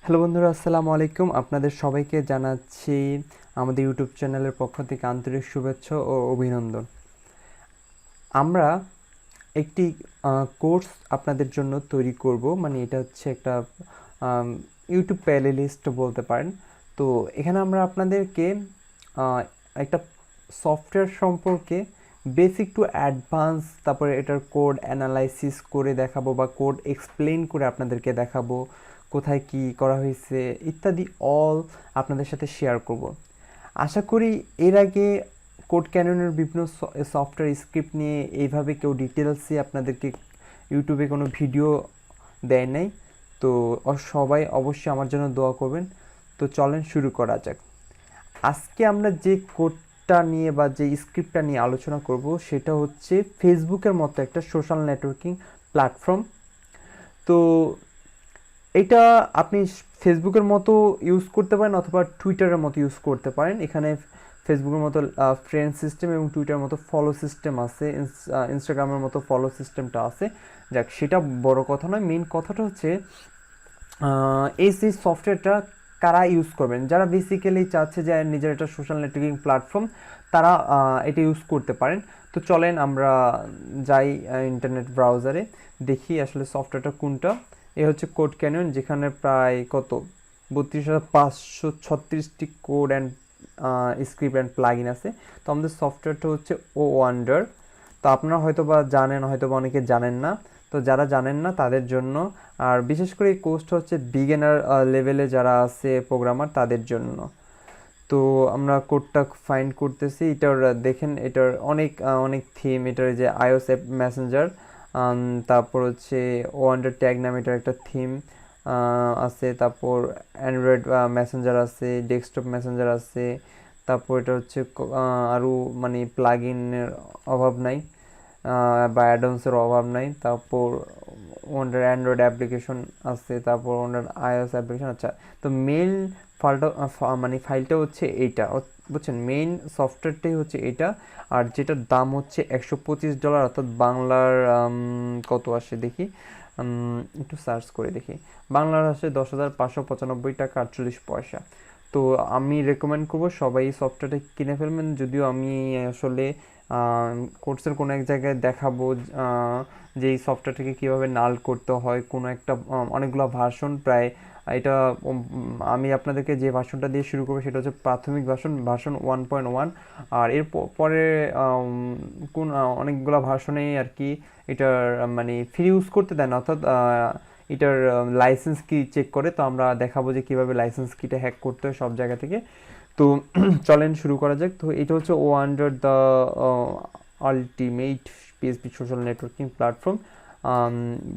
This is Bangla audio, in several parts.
হ্যালো বন্ধুরা, আসসালামু আলাইকুম। আপনাদের সবাইকে জানাচ্ছি আমাদের ইউটিউব চ্যানেলের পক্ষ থেকে আন্তরিক শুভেচ্ছা ও অভিনন্দন। আমরা একটি কোর্স আপনাদের জন্য তৈরি করব, মানে এটা হচ্ছে একটা ইউটিউব প্লে লিস্ট বলতে পারেন। তো এখানে আমরা আপনাদেরকে একটা সফটওয়্যার সম্পর্কে বেসিক টু অ্যাডভান্স, তারপরে এটার কোড অ্যানালাইসিস করে দেখাবো বা কোড এক্সপ্লেন করে আপনাদেরকে দেখাবো কোথায় কি করা হয়েছে ইত্যাদি অল আপনাদের সাথে শেয়ার করব। আশা করি এর আগে কোড ক্যাননের বিভিন্ন সফটওয়্যার স্ক্রিপ্ট নিয়ে এইভাবে কেউ ডিটেলসে আপনাদেরকে ইউটিউবে কোনো ভিডিও দেয় নাই। তো সবাই অবশ্যই আমার জন্য দোয়া করবেন। তো চলেন শুরু করা যাক। আজকে আমরা যে কোডটা নিয়ে বা যে স্ক্রিপ্টটা নিয়ে আলোচনা করব সেটা হচ্ছে ফেসবুকের মতো একটা সোশ্যাল নেটওয়ার্কিং প্ল্যাটফর্ম। তো এটা আপনি ফেসবুকের মতো ইউজ করতে পারেন অথবা টুইটারের মতো ইউজ করতে পারেন। এখানে ফেসবুকের মতো ফ্রেন্ড সিস্টেম এবং টুইটারের মতো ফলো সিস্টেম আছে, ইনস্টাগ্রামের মতো ফলো সিস্টেমটা আছে। যাক, সেটা বড় কথা নয়। মেইন কথাটা হচ্ছে এই সেই সফটওয়্যারটা কারা ইউজ করবেন, যারা বেসিক্যালি চাচ্ছে যে নিজের একটা সোশ্যাল নেটওয়ার্কিং প্ল্যাটফর্ম, তারা এটা ইউজ করতে পারেন। তো চলেন আমরা যাই ইন্টারনেট ব্রাউজারে, দেখি আসলে সফটওয়্যারটা কোনটা। এ হচ্ছে কোড ক্যানিয়ন, যেখানে প্রায় কত 32,536টি code and script and plugin আছে। তো আমাদের সফটওয়্যারটা হচ্ছে ও ওয়ান্ডার। তো আপনারা হয়তো বা জানেন, হয়তো বা অনেকে জানেন না। তো যারা জানেন না তাদের জন্য, আর বিশেষ করে এই কোর্সটা হচ্ছে বিগিনার লেভেলে যারা আছে প্রোগ্রামার তাদের জন্য। তো আমরা কোডটা ফাইন্ড করতেছি। এটার দেখেন, এটার অনেক অনেক থিম। এটার যে আইওএস অ্যাপ মেসেঞ্জার, তারপর হচ্ছে ওয়ান্ডার ট্যাগ নামে এটার একটা থিম আছে। তারপর অ্যান্ড্রয়েড মেসেঞ্জার আছে, ডেস্কটপ মেসেঞ্জার আছে। তারপর এটা হচ্ছে আরও মানে প্লাগ ইনের অভাব নাই বা অ্যাডভান্সের অভাব নাই। তারপর ওনার অ্যান্ড্রয়েড অ্যাপ্লিকেশন আছে, তারপর ওনার আইওএস অ্যাপ্লিকেশন। আচ্ছা, তো মেইন ফাইলটা হচ্ছে এইটা, বুঝছেন? মেইন সফটওয়্যারটাই হচ্ছে এটা। আর যেটার দাম হচ্ছে $125, অর্থাৎ বাংলার কত আসে দেখি, একটু সার্চ করে দেখি। বাংলার আসে 10,595 টাকা 48 পয়সা। তো আমি রেকমেন্ড করবো সবাই এই সফটওয়্যারটা কিনে ফেলবেন। যদিও আমি আসলে কোর্সের কোনো এক জায়গায় দেখাবো যে এই সফটওয়্যারটাকে কীভাবে নাল করতে হয়, কোনো একটা অনেকগুলো ভার্সন প্রায়। এটা আমি আপনাদেরকে যে ভার্সনটা দিয়ে শুরু করবো সেটা হচ্ছে প্রাথমিক ভার্সন 1.1। আর এর পরে কোন অনেকগুলো ভার্সনেই আর কি এটার মানে ফ্রি ইউজ করতে দেন, অর্থাৎ এটার লাইসেন্স কি চেক করে। তো আমরা দেখাবো যে কীভাবে লাইসেন্স কিটা হ্যাক করতে হয় সব জায়গা থেকে। তো চলেন শুরু করা যাক। তো এটা হচ্ছে WoWonder the ultimate PHP social networking platform.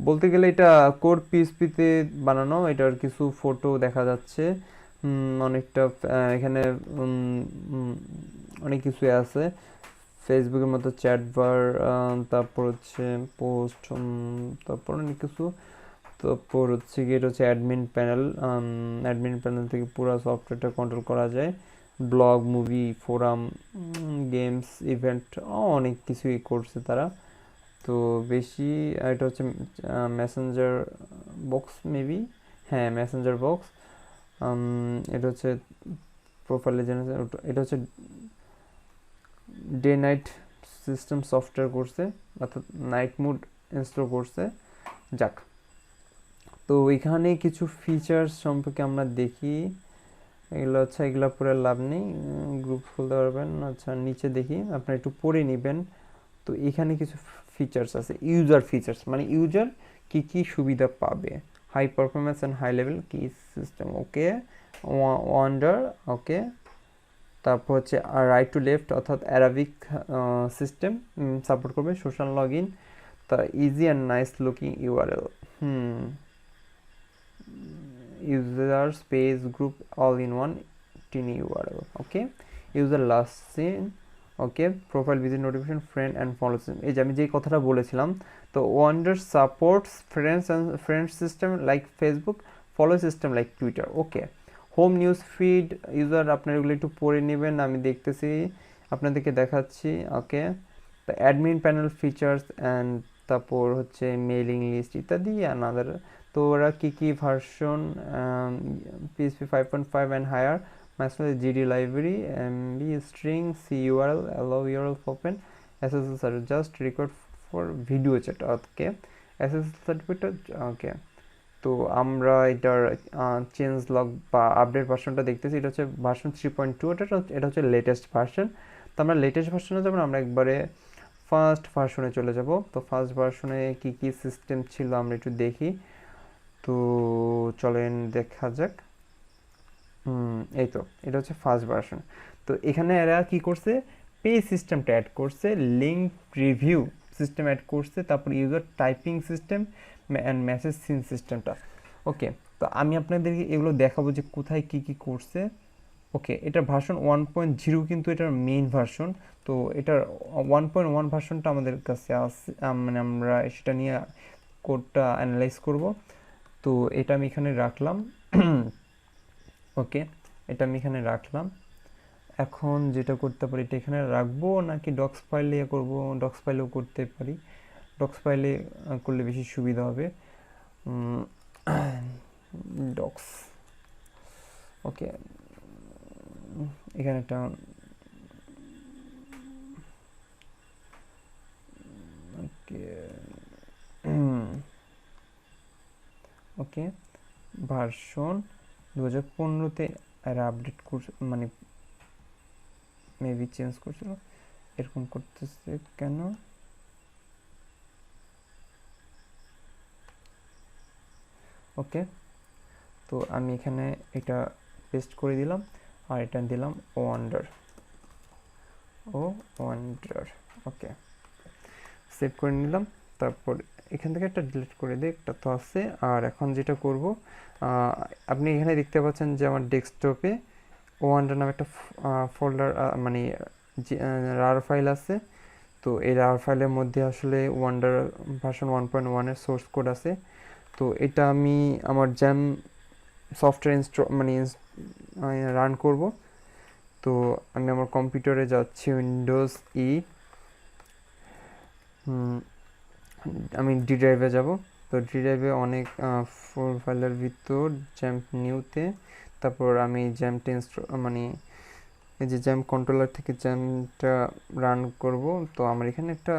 বলতে গেলে এটা কোর পিএসপিতে বানানো। এটার কিছু ফটো দেখা যাচ্ছে, অনেকটা এখানে অনেক কিছু আছে। ফেসবুকের মতো চ্যাট বার, তারপর হচ্ছে পোস্ট, তারপর অনেক কিছু। তারপর হচ্ছে কি, এটা হচ্ছে অ্যাডমিন প্যানেল। অ্যাডমিন প্যানেল থেকে পুরো সফটওয়্যারটা কন্ট্রোল করা যায়। Blog, movie, forum, games, event, অনেক কিছুই করছে তারা। তো বেশি এটা হচ্ছে মেসেঞ্জার বক্স মেবি, হ্যাঁ মেসেঞ্জার বক্স। এটা হচ্ছে প্রোফাইলে জেনারেশন। এটা হচ্ছে ডে নাইট সিস্টেম সফটওয়্যার করছে, অর্থাৎ নাইট মুড ইনস্টল করছে। যাক, তো এখানে কিছু ফিচার্স সম্পর্কে আমরা দেখি। এগুলো হচ্ছে, এগুলো পরে লাভ নেই, গ্রুপ খুলতে পারবেন। আচ্ছা, নিচে দেখি, আপনারা একটু পড়ে নেবেন। তো এখানে কিছু ফিচার্স আছে, ইউজার ফিচার্স, মানে ইউজার কি কি সুবিধা পাবে। High performance and high level কি সিস্টেম, ওকে। Wonder, okay. তারপর হচ্ছে রাইট টু লেফট, অর্থাৎ অ্যারাবিক সিস্টেম সাপোর্ট করবে। সোশ্যাল লগ ইন, তা easy and nice looking URL, user space group all in one tiny URL, okay. user last seen, okay. Profile visit notification friend and follow system, এই যে আমি যেই কথাটা বলেছিলাম। তো wonder supports friend system like Facebook, follow system like Twitter, okay. Home news feed user, আপনার এগুলো একটু পড়ে নেবেন, আমি দেখতেছি আপনাদেরকে দেখাচ্ছি, okay. Admin panel features and তারপর হচ্ছে মেইলিং লিস্ট ইত্যাদি আনাদার। তো ওরা কী version, PHP 5.5 and higher, MySQL GD library, MB string, CURL, allow URL open, SSL service, just record for video chat, okay. SSL certificate, okay. তো আমরা এটার চেঞ্জ লগ বা আপডেট ভার্সনটা দেখতেছি, এটা হচ্ছে ভার্সন 3.2, এটা হচ্ছে লেটেস্ট ভার্সন। তো আমরা লেটেস্ট ভার্সনে যাবো, আমরা একবারে ফার্স্ট ভার্সনে চলে যাব। তো ফার্স্ট ভার্সনে কী সিস্টেম ছিল আমরা একটু দেখি। তো চলেন দেখা যাক। এই তো এটা হচ্ছে ফার্স্ট ভার্সন। তো এখানে এরা কি করছে, পে সিস্টেমটা অ্যাড করছে, লিঙ্ক প্রিভিউ সিস্টেম অ্যাড করছে, তারপর user typing system and message seen সিস্টেমটা। ওকে, তো আমি আপনাদেরকে এগুলো দেখাবো যে কোথায় কী করছে। ওকে, এটা ভার্সন 1.0 কিন্তু এটার মেইন ভার্সন। তো এটার 1.1 ভার্সনটা আমাদের কাছে আছে, মানে আমরা সেটা নিয়ে কোডটা অ্যানালাইজ করব। তো এটা আমি এখানে রাখলাম। ওকে, এটা আমি এখানে রাখলাম। এখন যেটা করতে পারি, এটা এখানে রাখবো নাকি ডক্স ফাইলে করব, ডক্স ফাইলেও করতে পারি। ডক্স ফাইলে করলে বেশি সুবিধা হবে। ডক্স, ওকে, এখানে একটা ওকে ভার্সন 2015-তে এরা আপডেট করছে, মানে মেবি চেঞ্জ করছিল, এরকম করতেছে কেন? ওকে, তো আমি এখানে এটা পেস্ট করে দিলাম, আর এটা দিলাম ওয়ান্ডার। ওকে, সেভ করে নিলাম। তারপর এখান থেকে একটা ডিলিট করে দিই, একটা তো আছে। আর এখন যেটা করব, আপনি এখানে দেখতে পাচ্ছেন যে আমার ডেস্কটপে ওয়ান্ডার নামে একটা ফোল্ডার, মানে রার ফাইল আছে। তো এই রার ফাইলের মধ্যে আসলে ওয়ান্ডার ভার্সন 1.1-এর সোর্স কোড আছে। তো এটা আমি আমার জ্যাম সফটওয়্যার মানে রান করব। তো আমি আমার কম্পিউটারে যাচ্ছি, উইন্ডোজ আমি ডি ড্রাইভে যাব। তো ডি ড্রাইভে অনেক ফাইলের ভিতর জ্যাম্প নিউতে, তারপর আমি জ্যামটা মানে এই যে জ্যাম কন্ট্রোলার থেকে জ্যামটা রান করব। তো আমার এখানে একটা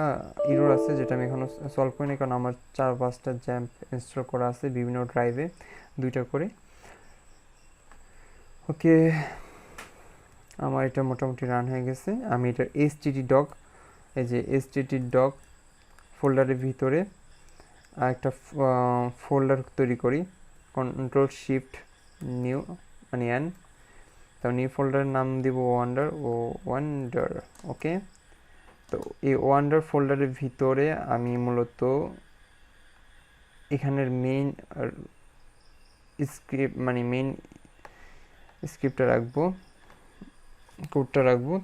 ইরর আছে যেটা আমি এখনও সলভ করিনি, কারণ আমার 4-5টা জ্যাম্প ইনস্টল করা আছে বিভিন্ন ড্রাইভে, 2টা করে। ওকে, আমার এটা মোটামুটি রান হয়ে গেছে। আমি এটা htdoc, এই যে htdoc ফোল্ডারের ভিতরে একটা ফোল্ডার তৈরি করি, কন্ট্রোল শিফট নিউ, মানে এন। তো নিউ ফোল্ডারের নাম দিব ওয়ান্ডার। ওকে, তো এই ওয়ান্ডার ফোল্ডারের ভিতরে আমি মূলত এখানের মেইন স্ক্রিপ্ট, মানে মেইন স্ক্রিপ্টটা রাখবো, কোডটা রাখবো।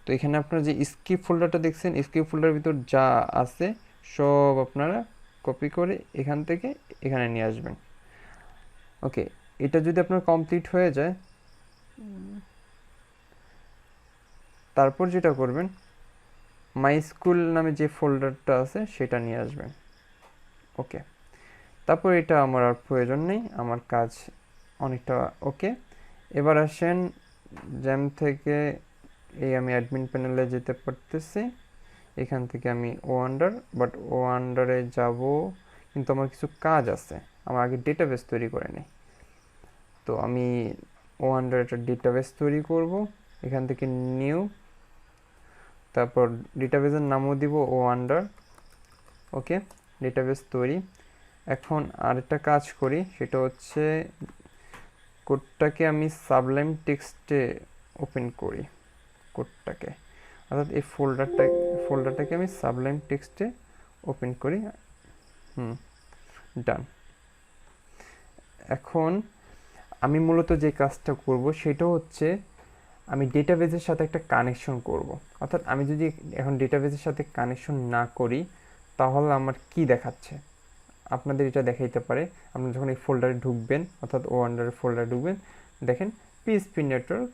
তো এখানে আপনারা যে স্ক্রিপ্ট ফোল্ডারটা দেখছেন, স্ক্রিপ্ট ফোল্ডারের ভিতর যা আছে সব আপনারা কপি করে এখান থেকে এখানে নিয়ে আসবেন। ওকে, এটা যদি আপনার কমপ্লিট হয়ে যায়, তারপর যেটা করবেন, মাই স্কুল নামে যে ফোল্ডারটা আছে সেটা নিয়ে আসবেন। ওকে, তারপর এটা আমার আর প্রয়োজন নেই, আমার কাজ অনেকটা ওকে। এবার আসেন জ্যাম থেকে এই আমি অ্যাডমিন প্যানেলে যেতে পারতেছি। এখান থেকে আমি ওয়ান্ডারে যাব, কিন্তু আমার কিছু কাজ আছে, আমার আগে ডেটাবেস তৈরি করে নিই। তো আমি ওয়ান্ডারে একটা ডেটাবেস তৈরি করব, এখান থেকে নিউ, তারপর ডেটাবেসের নামও দিব ওয়ান্ডার। ওকে, ডেটাবেস তৈরি। এখন আরেকটা কাজ করি, সেটা হচ্ছে কোডটাকে আমি সাবলাইম টেক্সটে ওপেন করি, কোডটাকে, অর্থাৎ এই ফোল্ডারটাকে আমি সাবলাইম টেক্সটে ওপেন করি। ডান। এখন আমি মূলত যে কাজটা করব সেটা হচ্ছে আমি ডেটাবেসের সাথে একটা কানেকশন করব। অর্থাৎ আমি যদি এখন ডেটাবেসের সাথে কানেকশন না করি তাহলে আমার কি দেখাচ্ছে, আপনাদের এটা দেখাইতে পারে। আপনি যখন এই ফোল্ডারে ঢুকবেন, অর্থাৎ ওয়ান্ডার ফোল্ডারে ঢুকবেন, দেখেন পিএইচপি নেটওয়ার্ক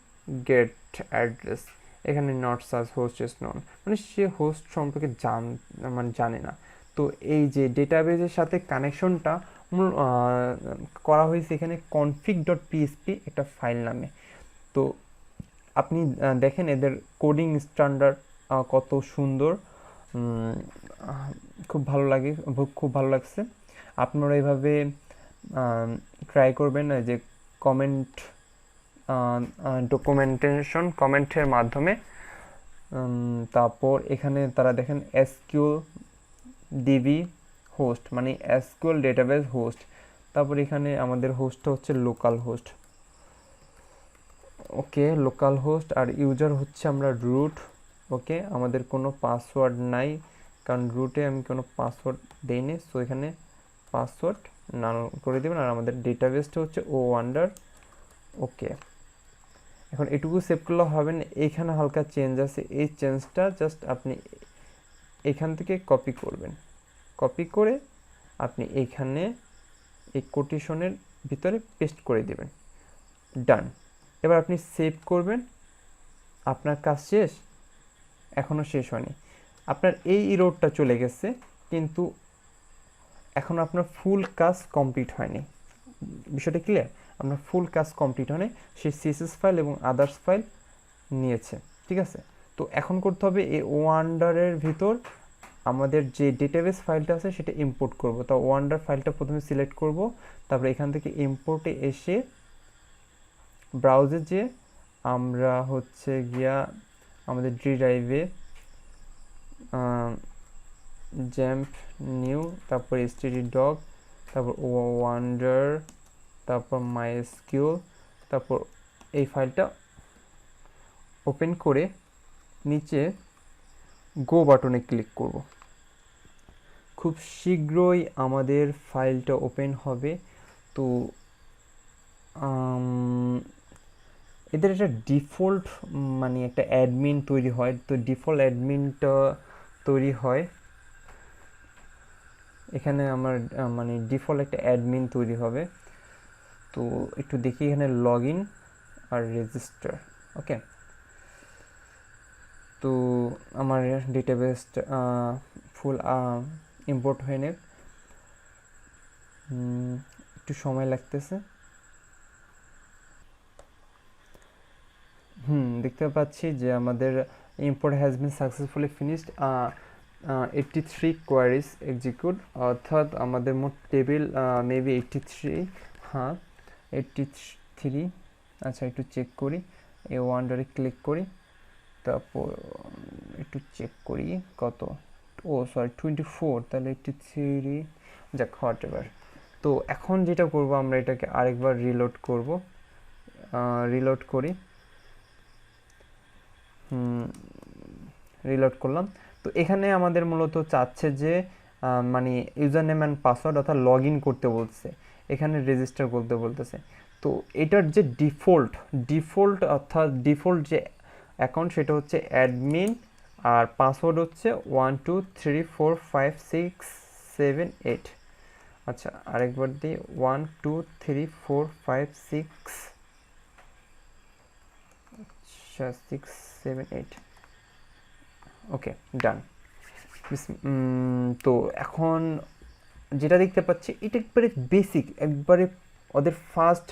গেট অ্যাড্রেস, এখানে নট সার্চ হোস্ট ইজ নন, মানে সে হোস্ট সম্পর্কে জানে না। তো এই যে ডেটাবেজের সাথে কানেকশনটা করা হয়েছে এখানে config.php একটা ফাইল নামে। তো আপনি দেখেন এদের কোডিং স্ট্যান্ডার্ড কত সুন্দর, খুব ভালো লাগে, খুব ভালো লাগছে। আপনারা এইভাবে ট্রাই করবেন যে কমেন্ট ডকুমেন্টেশন কমেন্টের মাধ্যমে। তারপর এখানে তারা দেখেন এসকিউএল ডিবি হোস্ট মানে এসকিউএল ডেটাবেস হোস্ট। তারপর এখানে আমাদের হোস্টটা হচ্ছে লোকাল হোস্ট, ওকে লোকাল হোস্ট। আর ইউজার হচ্ছে আমরা রুট, ওকে আমাদের কোনো পাসওয়ার্ড নাই কারণ রুটে আমি কোনো পাসওয়ার্ড দেইনি, সো এখানে পাসওয়ার্ড নান করে দেবেন। আর আমাদের ডেটাবেসটা হচ্ছে ও ওয়ান্ডার, ওকে। এখন এটুকু সেভ করলে হবে না, এইখানে হালকা চেঞ্জ আছে, এই চেঞ্জটা জাস্ট আপনি এখান থেকে কপি করবেন, কপি করে আপনি এইখানে এই কোটেশনের ভিতরে পেস্ট করে দেবেন, ডান। এবার আপনি সেভ করবেন, আপনার কাজ শেষ? এখনও শেষ হয়নি, আপনার এই ইরোডটা চলে গেছে কিন্তু এখন আপনার ফুল কাজ কমপ্লিট হয়নি। বিষয়টা ক্লিয়ার? আপনার ফুল কাজ কমপ্লিট হয়নি, সেই সিএসএস ফাইল এবং আদার্স ফাইল নিয়েছে, ঠিক আছে? তো এখন করতে হবে এই ওয়ান্ডারের ভিতর আমাদের যে ডেটাবেস ফাইলটা আছে সেটা ইম্পোর্ট করব। তো ওয়ান্ডার ফাইলটা প্রথমে সিলেক্ট করব, তারপরে এখান থেকে ইম্পোর্টে এসে ব্রাউজে যে আমরা হচ্ছে গিয়া আমাদের ডি ড্রাইভে জ্যাম্প নিউ, তারপর এসটিডি ডক, তারপর ওয়ান্ডার, তারপর মাইএসকিউএল, তারপর এই ফাইলটা ওপেন করে নিচে গো বাটনে ক্লিক করব। খুব শীঘ্রই আমাদের ফাইলটা ওপেন হবে। তো এদের একটা ডিফল্ট মানে একটা অ্যাডমিন তৈরি হয়, তো ডিফল্ট অ্যাডমিনটা তৈরি হয় এখানে আমার মানে ডিফল্ট একটা অ্যাডমিন তৈরি হবে। তো একটু দেখি এখানে লগ ইন আর রেজিস্টার, ওকে। তো আমার ডেটাবেস ফুল ইম্পোর্ট হয়ে নেক, একটু সময় লাগতেছে। দেখতে পাচ্ছি যে আমাদের import has been successfully finished, 83 queries execute, অর্থাৎ আমাদের মোট টেবিল মেবি 83, হ্যাঁ 83। আচ্ছা একটু চেক করি, এই ওয়ান্ডারে ক্লিক করি, তারপর একটু চেক করি কত, ও সরি 24, তাহলে 83, যাক হোয়াট এভার। তো এখন যেটা করব আমরা এটাকে আরেকবার রিলোড করব, রিলোড করি, রিলোড করলাম। তো এখানে আমাদের মূলত চাচ্ছে যে মানে ইউজার নেম অ্যান্ড পাসওয়ার্ড অর্থাৎ লগ ইন করতে বলছে, এখানে রেজিস্টার করতে বলতেছে। তো এটার যে ডিফল্ট অর্থাৎ ডিফল্ট যে অ্যাকাউন্ট সেটা হচ্ছে অ্যাডমিন, আর পাসওয়ার্ড হচ্ছে 1 2 3 4 5 6 7 8। আচ্ছা আরেকবার দিই, 1 2 3 4 5 6, আচ্ছা 6 7 8, ওকে ডান। তো এখন যেটা দেখতে পাচ্ছি এটা একবারে বেসিক, একবারে ওদের ফার্স্ট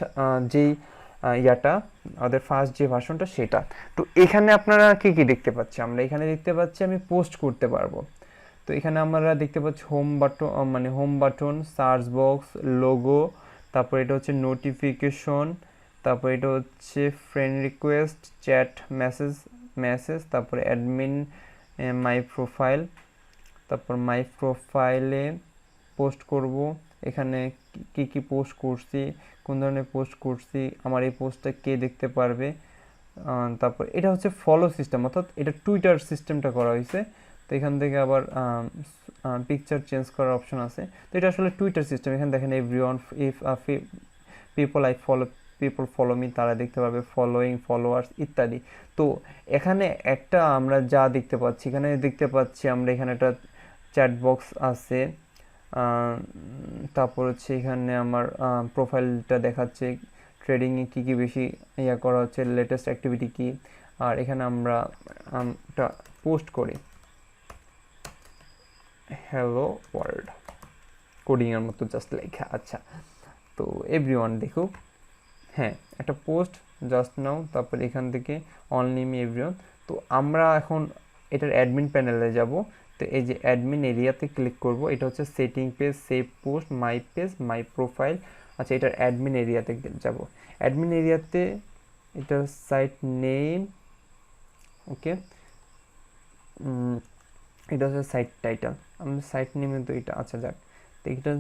যেই ইয়াটা, ওদের ফার্স্ট যে ভার্সনটা সেটা। তো এখানে আপনারা কি কি দেখতে পাচ্ছি? আমরা এখানে দেখতে পাচ্ছি আমি পোস্ট করতে পারবো। তো এখানে আমরা দেখতে পাচ্ছি হোম বাটন, মানে home button, search box, logo, তারপর এটা হচ্ছে নোটিফিকেশন, তারপর এটা হচ্ছে ফ্রেন্ড রিকোয়েস্ট, চ্যাট মেসেজ, তারপর অ্যাডমিন, মাই প্রোফাইল, তারপর মাই প্রোফাইলে পোস্ট করব, এখানে কি কি পোস্ট করছি, কোন ধরনের পোস্ট করছি, আমার এই পোস্টটা কে দেখতে পারবে। তারপর এটা হচ্ছে ফলো সিস্টেম, অর্থাৎ এটা টুইটার সিস্টেমটা করা হয়েছে। তো এখান থেকে আবার পিকচার চেঞ্জ করার অপশন আছে। তো এটা আসলে টুইটার সিস্টেম। এখানে দেখেন everyone, if people follow me, তারা দেখতে পারবে, ফলোয়িং, ফলোয়ার্স ইত্যাদি। তো এখানে একটা আমরা যা দেখতে পাচ্ছি, এখানে দেখতে পাচ্ছি আমরা এখানে একটা চ্যাট বক্স আছে, তারপর হচ্ছে এখানে আমার প্রোফাইলটা দেখাচ্ছে, ট্রেডিংয়ে কী কী বেশি ইয়া করা হচ্ছে, লেটেস্ট অ্যাক্টিভিটি কী। আর এখানে আমরা একটা পোস্ট করি, হ্যালো ওয়ার্ল্ড কোডিংয়ের মতো জাস্ট লেখা। আচ্ছা, তো এভরিওয়ান দেখুক, হ্যাঁ একটা পোস্ট জাস্ট নাও, তারপর এখান থেকে অনলি মি এভরিওয়ান। তো আমরা এখন এটার অ্যাডমিন প্যানেলে যাব। তো এই যে অ্যাডমিন এরিয়াতে ক্লিক করব, এটা হচ্ছে setting page, save post, my page, my profile. আচ্ছা, এটার অ্যাডমিন এরিয়াতে যাব। অ্যাডমিন এরিয়াতে এটার সাইট নেম, ওকে, এটা হচ্ছে সাইট টাইটেল, আমাদের সাইট নেমে তো এটা। আচ্ছা যাক, তো এটা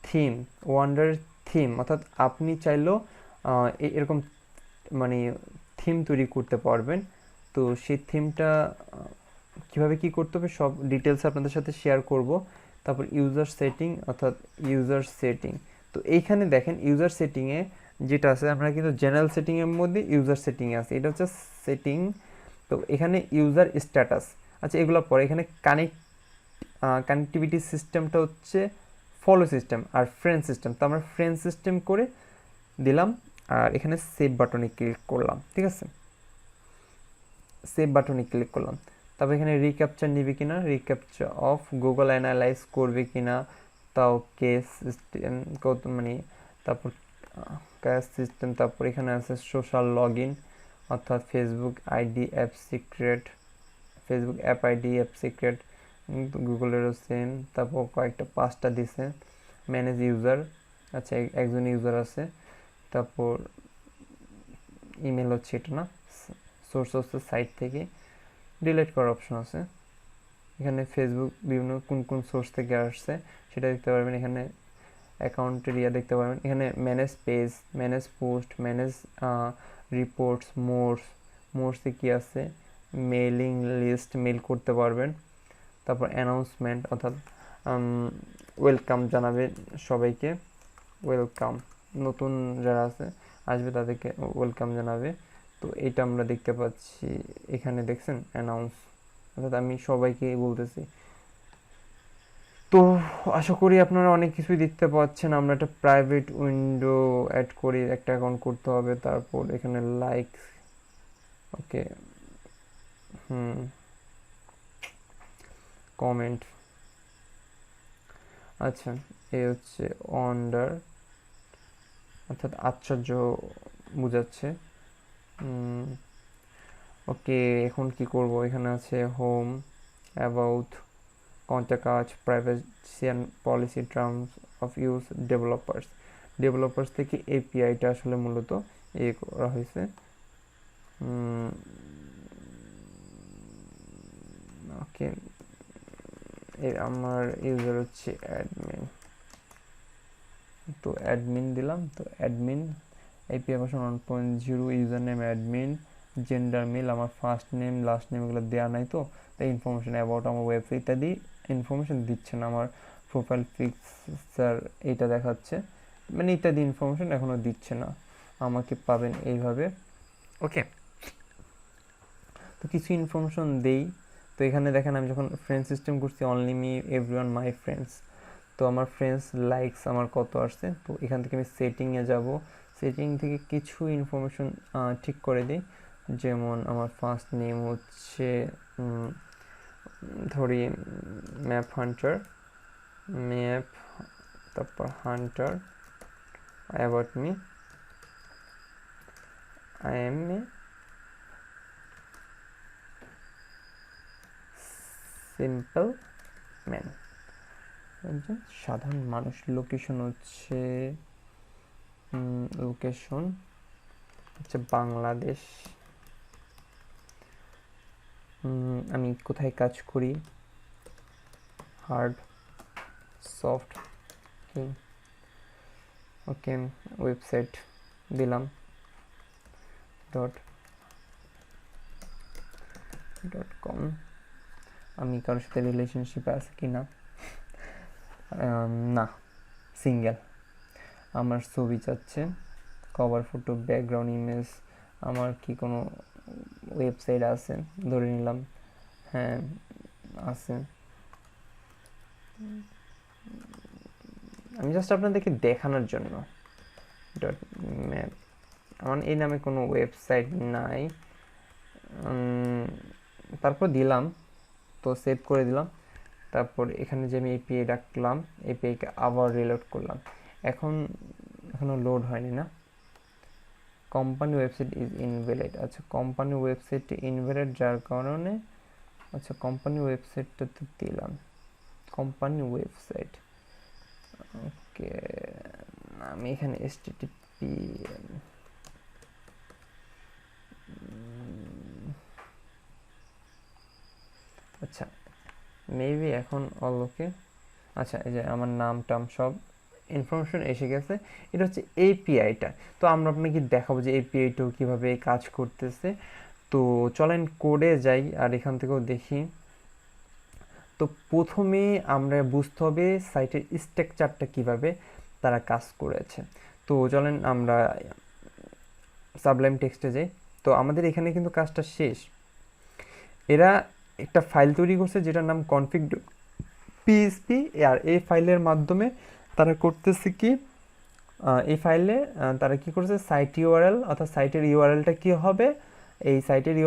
থিম, ওয়ান্ডারের থিম, অর্থাৎ আপনি চাইলেও এরকম মানে থিম তৈরি করতে পারবেন। তো সেই থিমটা কীভাবে কী করতে হবে সব ডিটেলস আপনাদের সাথে শেয়ার করব। তারপর ইউজার সেটিং, অর্থাৎ ইউজার সেটিং, তো এইখানে দেখেন ইউজার সেটিংয়ে যেটা আছে, আমরা কিন্তু জেনারেল সেটিংয়ের মধ্যে ইউজার সেটিংয়ে আছে, এটা হচ্ছে সেটিং। তো এখানে ইউজার স্ট্যাটাস, আচ্ছা এগুলো পরে। এখানে কানেক্টিভিটি সিস্টেমটা হচ্ছে ফলো সিস্টেম আর ফ্রেন্ড সিস্টেম, তো আমরা ফ্রেন্ড সিস্টেম করে দিলাম। আর এখানে সেভ বাটনে ক্লিক করলাম, ঠিক আছে, সেভ বাটনে ক্লিক করলাম। তারপর এখানে রিক্যাপচার নিবে কিনা, রিক্যাপচার অফ গুগল অ্যানালাইজ করবে কিনা, তাও কেস সিস্টেম কত মানে, তারপর ক্যাশ সিস্টেম, তারপর এখানে আছে সোশ্যাল লগ ইন, অর্থাৎ Facebook ID app secret, Facebook app ID app secret, গুগলেরও সেম। তারপর কয়েকটা 5টা দিছে, ম্যানেজ ইউজার, আচ্ছা একজন ইউজার আছে। তারপর ইমেল হচ্ছে এটা না, সোর্স হচ্ছে সাইট থেকে, ডিলিট করার অপশন আছে। এখানে ফেসবুক বিভিন্ন কোন কোন সোর্স থেকে আসছে সেটা দেখতে পারবেন। এখানে অ্যাকাউন্টের ইয়া দেখতে পারবেন। এখানে manage page, manage post, manage reports, মোর্সে কী আছে, মেইলিং লিস্ট, মেইল করতে পারবেন। তারপর অ্যানাউন্সমেন্ট, অর্থাৎ ওয়েলকাম জানাবে সবাইকে, ওয়েলকাম, নতুন যারা আসবে তাদেরকে ওয়েলকাম জানাবে। তো এটা আমরা দেখতে পাচ্ছি এখানে, দেখছেন অ্যানাউন্স, অর্থাৎ আমি সবাইকে বলতেছি। তো আশা করি আপনারা অনেক কিছুই দেখতে পাচ্ছেন। আমরা একটা প্রাইভেট উইন্ডো অ্যাড করি, একটা অ্যাকাউন্ট করতে হবে। তারপর এখানে লাইক, ওকে, কমেন্ট, আচ্ছা এই হচ্ছে ওয়ান্ডার, অর্থাৎ আশ্চর্য বোঝাচ্ছে। ওকে, এখন কি করব, এখানে আছে home, about, contact us, privacy and policy, terms of use, developers থেকে এপিআইটা আসলে মূলত এ করা হয়েছে। ওকে, আমার ইউজার হচ্ছে অ্যাডমিন, তো অ্যাডমিন দিলাম। তো admin API version 1.0, user name admin, gender mail, আমার ফার্স্ট নেম লাস্ট নেম এগুলো দেওয়া নাই। তো তাই ইনফরমেশন অ্যাবাউট আমার ওয়েবসাইট ইত্যাদি ইনফরমেশন দিচ্ছে না। আমার প্রোফাইল পিকচার এইটা দেখাচ্ছে, মানে ইত্যাদি ইনফরমেশন এখনও দিচ্ছে না। আমাকে পাবেন এইভাবে, ওকে। তো কিছু ইনফরমেশন দেই। তো এখানে দেখেন আমি যখন ফ্রেন্ড সিস্টেম করছি, only me everyone my friends, তো আমার ফ্রেন্ডস লাইকস আমার কত আসছে। তো এখান থেকে আমি সেটিংয়ে যাব, সেটিং থেকে কিছু ইনফরমেশন ঠিক করে দিই। যেমন আমার ফার্স্ট নেম হচ্ছে ধরি ম্যাপ হান্টার, ম্যাপ, তারপর Hunter, about me, I M a simple man, একজন সাধারণ মানুষ। লোকেশন হচ্ছে বাংলাদেশ। আমি কোথায় কাজ করি, হার্ড সফট, ওকে। ওয়েবসাইট দিলাম .com, আমি কারোর সাথে রিলেশনশিপে আছে কি না, না, সিঙ্গেল। আমার ছবি চাচ্ছে, কভার ফটো, ব্যাকগ্রাউন্ড ইমেজ। আমার কি কোনো ওয়েবসাইট আছে, ধরে নিলাম হ্যাঁ আছে। আমি জাস্ট আপনাদেরকে দেখানোর জন্য .ম্যাপ, আমার এই নামে কোনো ওয়েবসাইট নাই। তারপর দিলাম, তো সেভ করে দিলাম। তারপর এখানে যে আমি এপিআই রাখলাম, এপিআইকে আবার রিলোড করলাম, এখনো লোড হয়নি না। Company website is invalid. আচ্ছা কোম্পানি ওয়েবসাইট ইনভ্যালিড, যার কারণে আচ্ছা কোম্পানি ওয়েবসাইটটাতে দিলাম, কোম্পানি ওয়েবসাইট। ওকে, আমি এখানে http আচ্ছা মেবি এখন অল ওকে। আচ্ছা এই যে আমার নাম টাম সব ইনফরমেশন এসে গেছে। এটা হচ্ছে এপিআইটা। তো আমরা আপনাকে দেখাবো যে এপিআইটাও কীভাবে কাজ করতেছে। তো চলেন কোডে যাই আর এখান থেকেও দেখি। তো প্রথমে আমরা বুঝতে হবে সাইটের স্ট্রাকচারটা কীভাবে তারা কাজ করেছে। তো চলেন আমরা সাবলাইম টেক্সটে যাই। তো আমাদের এখানে কিন্তু কাজটা শেষ। এরা একটা ফাইল তৈরি করছে যেটার নাম config.php, আর এই ফাইলের মাধ্যমে তারা করতেছে কি, এই ফাইলে তারা কি করছে, সাইট ইউআরএল অর্থাৎ সাইটের ইউআরএলটা কি হবে, এই সাইটের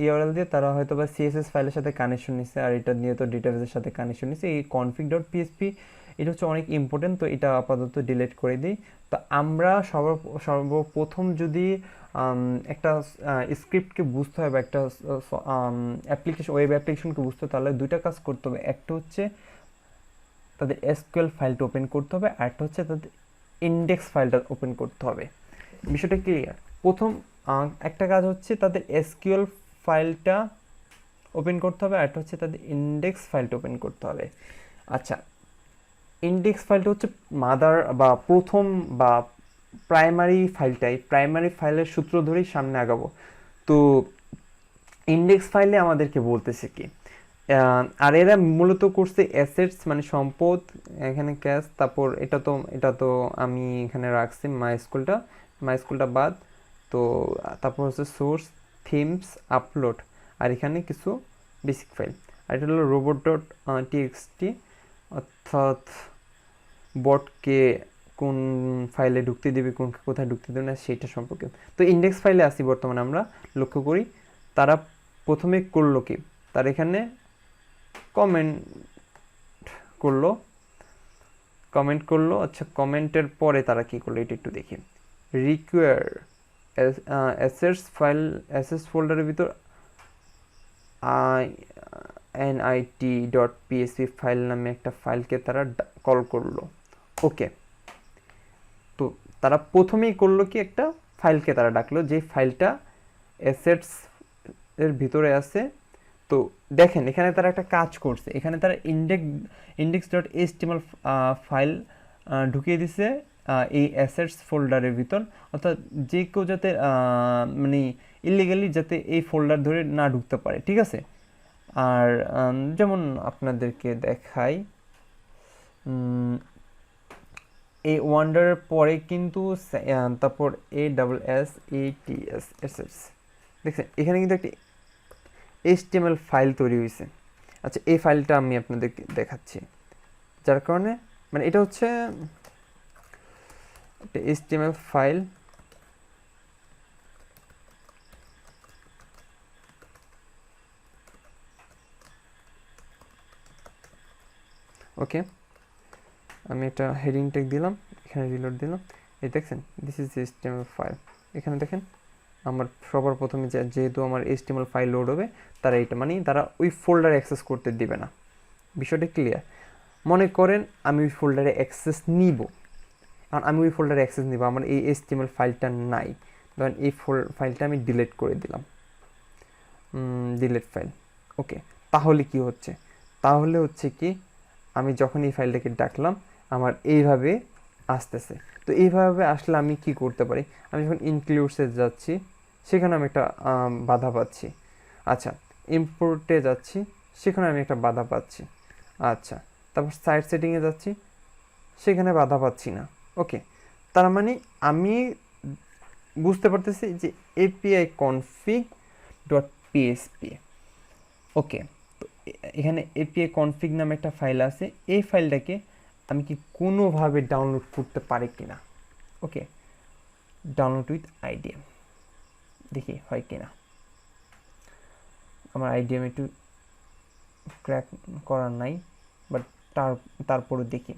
ইউআরএল দিয়ে তারা হয়তো বা সিএসএস ফাইলের সাথে কানেকশন নিচ্ছে, আর এটা নিয়ে তো ডেটাবেসের সাথে কানেকশন নিচ্ছে। এই config.php এটা হচ্ছে অনেক ইম্পর্টেন্ট, তো এটা আপাতত ডিলিট করে দিই। তো আমরা সর্বপ্রথম যদি একটা স্ক্রিপ্টকে বুঝতে হবে, একটা অ্যাপ্লিকেশন, ওয়েব অ্যাপ্লিকেশনকে বুঝতে হবে, তাহলে দুইটা কাজ করতে হবে। একটা হচ্ছে তাদের এসকিউএল ফাইলটা ওপেন করতে হবে, আর একটা হচ্ছে তাদের ইন্ডেক্স ফাইলটা ওপেন করতে হবে। বিষয়টা ক্লিয়ার? প্রথম একটা কাজ হচ্ছে তাদের এসকিউএল ফাইলটা ওপেন করতে হবে, আর একটা হচ্ছে তাদের ইন্ডেক্স ফাইলটা ওপেন করতে হবে। আচ্ছা, ইন্ডেক্স ফাইলটা হচ্ছে মাদার বা প্রথম বা প্রাইমারি ফাইলের সূত্র ধরেই সামনে আগাবো। তো ইন্ডেক্স ফাইলে আমাদেরকে বলতেছে কি, আর এরা মূলত করছে অ্যাসেটস মানে সম্পদ, এখানে ক্যাশ, তারপর এটা তো আমি এখানে রাখছি মাই স্কুলটা বাদ। তো তারপর হচ্ছে সোর্স, থিমস, আপলোড, আর এখানে কিছু বেসিক ফাইল, আর এটা হলো robot.txt, অর্থাৎ বটকে কোন ফাইলে ঢুকতে দেবে, কোথায় ঢুকতে দেবে না সেটা সম্পর্কে। তো ইন্ডেক্স ফাইলে আসি বর্তমানে আমরা লক্ষ্য করি। তারা প্রথমে করলো কি, তার এখানে কমেন্ট করলো। আচ্ছা কমেন্টের পরে তারা কি করলো এটা একটু দেখি। রিকোয়ার অ্যাসেটস ফোল্ডারের ভিতর nit.php ফাইল নামে একটা ফাইলকে তারা কল করলো। ওকে, তো তারা প্রথমেই করলো কি, একটা ফাইলকে তারা ডাকলো, যে ফাইলটা অ্যাসেটস এর ভিতরে আছে। তো দেখেন এখানে তারা একটা কাজ করছে, এখানে তারা index.html ফাইল ঢুকিয়ে দিছে এই অ্যাসেটস ফোল্ডারের ভিতর, অর্থাৎ যে কেউ যাতে মানে ইলিগালি যাতে এই ফোল্ডার ধরে না ঢুকতে পারে, ঠিক আছে। আর যেমন আপনাদেরকে দেখাই, এই ওয়ান্ডারের পরে কিন্তু তারপর ASSATS দেখছেন, এখানে কিন্তু একটি HTML ফাইল তৈরি হয়েছে। আচ্ছা এই ফাইলটা আমি আপনাদেরকে দেখাচ্ছি, যার কারণে মানে এটা হচ্ছে একটা HTML ফাইল। ওকে, আমি এটা হেডিং ট্যাগ দিলাম, এখানে রিলোড দিলাম, এই দেখছেন দিস ইজ HTML ফাইল। এখানে দেখেন আমার সবার প্রথমে যেহেতু আমার HTML ফাইল লোড হবে, তারা এটা মানে তারা ওই ফোল্ডারে অ্যাক্সেস করতে দিবে না। বিষয়টা ক্লিয়ার? মনে করেন আমি ওই ফোল্ডারে অ্যাক্সেস নিব, কারণ আমি ওই ফোল্ডারে অ্যাক্সেস নিব, আমার এই HTML ফাইলটা নাই, ধরেন এই ফাইলটা আমি ডিলিট করে দিলাম, ডিলিট ফাইল। ওকে, তাহলে কি হচ্ছে, তাহলে হচ্ছে কি আমি যখন এই ফাইলটাকে ডাকলাম আমার এইভাবে আসতেছে। তো এইভাবে আসলে আমি কি করতে পারি, আমি যখন ইনক্লুডসে যাচ্ছি সেখানে আমি একটা বাধা পাচ্ছি। আচ্ছা ইম্পোর্টে যাচ্ছি, সেখানে আমি একটা বাধা পাচ্ছি। আচ্ছা তারপর সাইট সেটিংয়ে যাচ্ছি, সেখানে বাধা পাচ্ছি না। ওকে, তার মানে আমি বুঝতে পারতেছি যে API config.php। ওকে, তো এখানে API config নামে একটা ফাইল আছে, এই ফাইলটাকে আমি কি কোনোভাবে ডাউনলোড করতে পারি কিনা। ওকে, ডাউনলোড উইথ IDM, দেখি হয় কিনা। আমার IDM একটু ক্র্যাক করার নাই, বাট তারপরে দেখি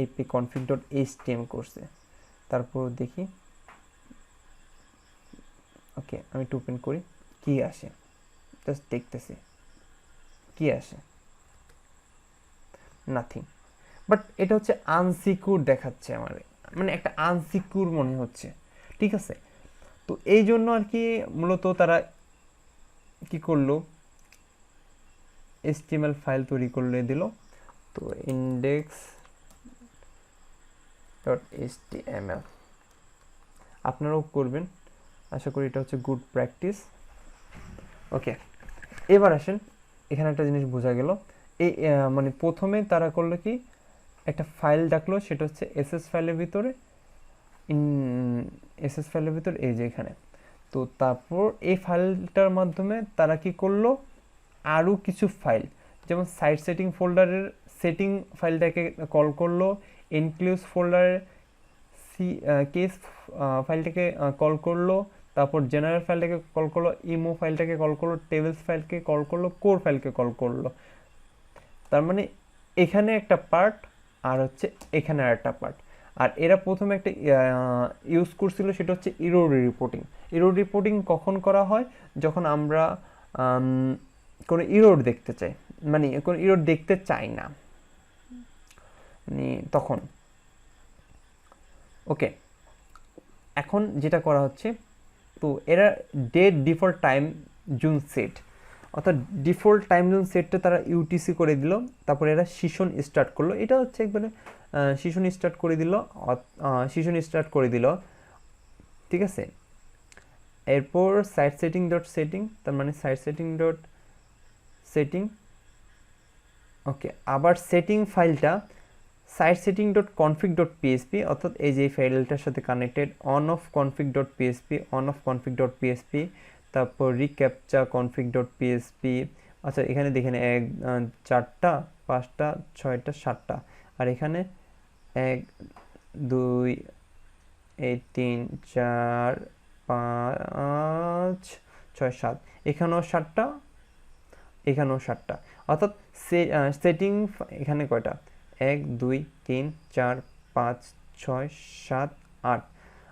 এপি config ডট html করছে, তারপর দেখি ওকে আমি একটু ওপেন করি কি আসে, জাস্ট দেখতেছি কি আসে, নাথিং। বাট এটা হচ্ছে আনসিকিউর দেখাচ্ছে আমার, মানে একটা আনসিকিউর মনে হচ্ছে, ঠিক আছে। তো এই জন্য আর কি মূলত তারা কি করলো, HTML ফাইল তৈরি করলে দিল, তো ইন্ডেক্স ডট HTML আপনারাও করবেন, আশা করি এটা হচ্ছে গুড প্র্যাকটিস। ওকে, এবার আসেন, এখানে একটা জিনিস বোঝা গেল, এই মানে প্রথমে তারা করলো কি, একটা ফাইল ডাকলো, সেটা হচ্ছে এসএস ফাইলের ভিতরে, এসএস ফাইলের ভিতরে এই যে এখানে। তো তারপর এই ফাইলটার মাধ্যমে তারা কি করলো, আরও কিছু ফাইল, যেমন সাইট সেটিং ফোল্ডারের সেটিং ফাইলটাকে কল করলো, ইনক্লুজ ফোল্ডারের কেস ফাইলটাকে কল করলো, তারপর জেনারেল ফাইলটাকে কল করলো, ইমো ফাইলটাকে কল করলো, টেবিলস ফাইলকে কল করলো, কোর ফাইলকে কল করলো। তার মানে এখানে একটা পার্ট আর হচ্ছে এখানে আর একটা পার্ট। আর এরা প্রথমে একটা ইউজ করছিল, সেটা হচ্ছে ইরোর রিপোর্টিং। ইরোর রিপোর্টিং কখন করা হয়, যখন আমরা কোনো ইরোর দেখতে চাই, মানে কোনো ইরোর দেখতে চাই না, মানে তখন। ওকে, এখন যেটা করা হচ্ছে, তো এরা date default time zone set, অর্থাৎ ডিফল্ট টাইম জোন সেটটা তারা ইউটিসি করে দিল, তারপরে এরা সেশন স্টার্ট করলো, এটা হচ্ছে একবারে সেশন স্টার্ট করে দিল, ঠিক আছে। এরপর সাইট সেটিং ডট সেটিং, তার মানে site setting dot setting, okay, আবার সেটিং ফাইলটা site setting dot config dot PHP, অর্থাৎ এই যে ফাইলটার সাথে connected, on off config dot PHP, on off config dot PHP, তারপর রিক্যাপচা কনফিগ ডট পিএসপি। আচ্ছা, এখানে দেখেন 1 4টা 5টা 6টা 7টা, আর এখানে 1 2 3 4 5 6 7, এখানেও 7টা, এখানেও 7টা, অর্থাৎ সেটিং এখানে কয়টা, 1 2 3 4 5 6 7 8,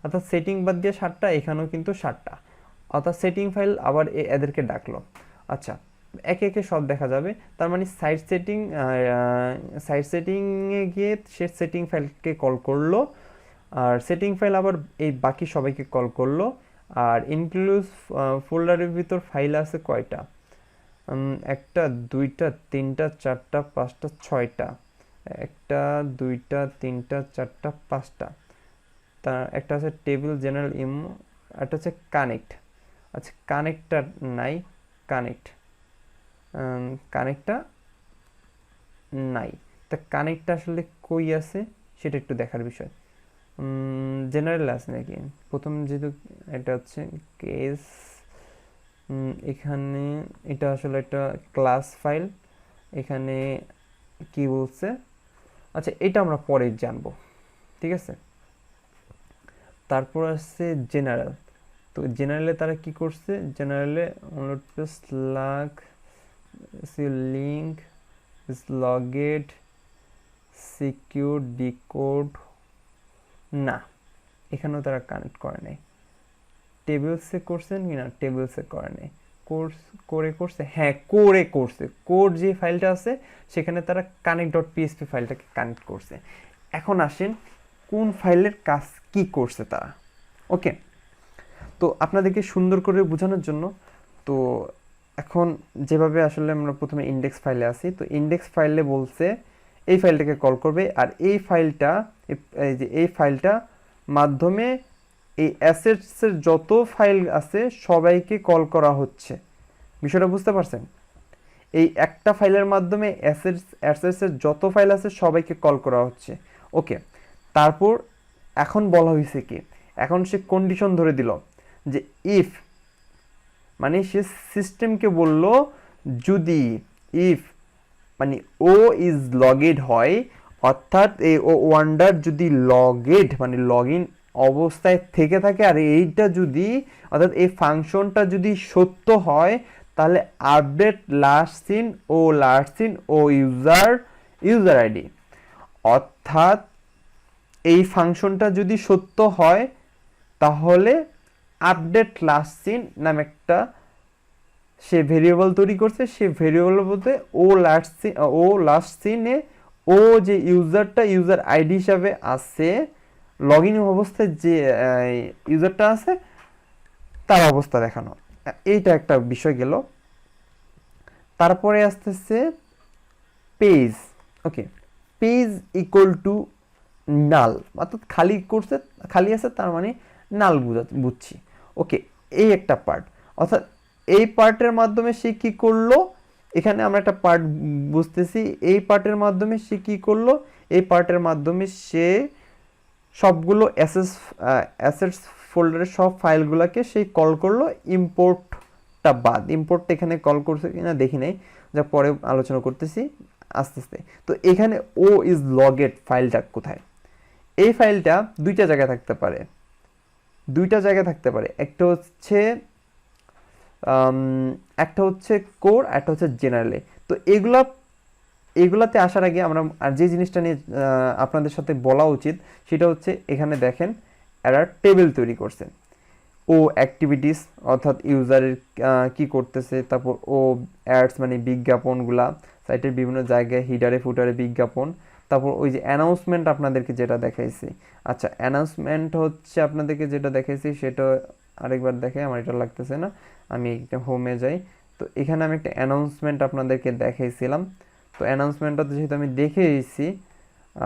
অর্থাৎ সেটিং বাদ দিয়ে 7টা, এখানেও কিন্তু 7টা, অর্থাৎ সেটিং ফাইল আবার এদেরকে ডাকলো। আচ্ছা, একে একে সব দেখা যাবে। তার মানে সাইট সেটিংয়ে গিয়ে সে সেটিং ফাইলকে কল করলো, আর সেটিং ফাইল আবার এই বাকি সবাইকে কল করলো। আর ইনক্লুজ ফোল্ডারের ভিতর ফাইল আছে কয়টা, 1টা 2টা 3টা 4টা 5টা 6টা, 1টা 2টা 3টা 4টা 5টা, তার একটা আছে টেবিল জেনারেল ইমো, একটা হচ্ছে কানেক্ট। আচ্ছা, কানেক্টটা নাই, কানেক্টটা নাই, তা কানেক্টটা আসলে কই আছে সেটা একটু দেখার বিষয়। জেনারেল আছে নাকি, প্রথম যেহেতু এটা হচ্ছে কেস, এখানে এটা আসলে একটা ক্লাস ফাইল, এখানে কি বলছে, আচ্ছা এটা আমরা পরে জানবো, ঠিক আছে। তারপর আসছে জেনারেল, তো জেনারেলে তারা কি করছে, জেনারেলে লাগ লিঙ্ক লগেড সিকিউর ডিকোড, না এখানেও তারা কানেক্ট করে নাই। টেবিলসে করছেন কি না, টেবিলসে করে নাই, করছে, হ্যাঁ করছে, কোর যে ফাইলটা আছে সেখানে তারা কানেক্ট ডট পিএসপি ফাইলটাকে কানেক্ট করছে। এখন আসেন কোন ফাইলের কাজ কি করছে তারা। ওকে, তো আপনাদেরকে সুন্দর করে বোঝানোর জন্য, তো এখন যেভাবে আসলে আমরা প্রথমে ইন্ডেক্স ফাইলে আসি, তো ইন্ডেক্স ফাইলে বলছে এই ফাইলটাকে কল করবে, আর এই ফাইলটা মাধ্যমে এই অ্যাসেটসের যত ফাইল আছে সবাইকে কল করা হচ্ছে। বিষয়টা বুঝতে পারছেন? এই একটা ফাইলের মাধ্যমে অ্যাসেটসের যত ফাইল আছে সবাইকে কল করা হচ্ছে। ওকে, তারপর এখন বলা হয়েছে কি, এখন সে কন্ডিশন ধরে দিল যে ইফ, মানে সে সিস্টেমকে বলল যদি ইফ মানে ও ইজ লগেড হয়, অর্থাৎ এই ও ওয়ান্ডার যদি লগেড মানে লগ ইন অবস্থায় থেকে থাকে, আর এইটা যদি অর্থাৎ এই ফাংশনটা যদি সত্য হয়, তাহলে আপডেট লাস্ট সিন ও ইউজার আইডি, অর্থাৎ এই ফাংশনটা যদি সত্য হয় তাহলে আপডেট লাস্ট সিন নামে একটা সে ভেরিয়েবল তৈরি করছে। সে ভেরিয়েবল বলতে ও লাস্ট সিনে ও যে ইউজার আইডি হিসাবে আছে, লগ ইন অবস্থায় যে ইউজারটা আছে তার অবস্থা দেখানো। এইটা একটা বিষয় গেল। তারপরে আসতেছে page. Okay, page equal to নাল, অর্থাৎ খালি আছে তার মানে নাল বুঝছি। ওকে, এই একটা পার্ট, অর্থাৎ এই পার্টের মাধ্যমে সে কি করলো, এখানে আমরা একটা পার্ট বুঝতেছি। এই পার্টের মাধ্যমে সে কি করলো, এই পার্টের মাধ্যমে সে সবগুলো অ্যাসেটস ফোল্ডারের সব ফাইলগুলোকে সেই কল করলো, ইম্পোর্টটা এখানে কল করছে কিনা দেখি নাই, যা পরে আলোচনা করতেছি আস্তে আস্তে। তো এখানে ও ইজ লগেট ফাইলটা কোথায়? এই ফাইলটা দুইটা জায়গায় থাকতে পারে, একটা হচ্ছে কোর, একটা হচ্ছে জেনারেলে। তো এগুলাতে আসার আগে আমরা আর যে জিনিসটা নিয়ে আপনাদের সাথে বলা উচিত সেটা হচ্ছে, এখানে দেখেন এরা টেবিল তৈরি করছে। ও অ্যাক্টিভিটিস অর্থাৎ ইউজারের কি করতেছে, তারপর ও অ্যাডস মানে বিজ্ঞাপনগুলা, সাইটের বিভিন্ন জায়গায় হিডারে ফুটারে বিজ্ঞাপন, তারপর ওই যে অ্যানাউন্সমেন্ট আপনাদেরকে যেটা দেখাইছি। আচ্ছা, অ্যানাউন্সমেন্ট হচ্ছে আপনাদেরকে যেটা দেখাইছি সেটা আরেকবার দেখে, আমার এটা লাগতেছে না, আমি একটা হোমে যাই। তো এখানে আমি একটা অ্যানাউন্সমেন্ট আপনাদেরকে দেখাইছিলাম। তো অ্যানাউন্সমেন্টটা যেহেতু আমি দেখে এসেছি,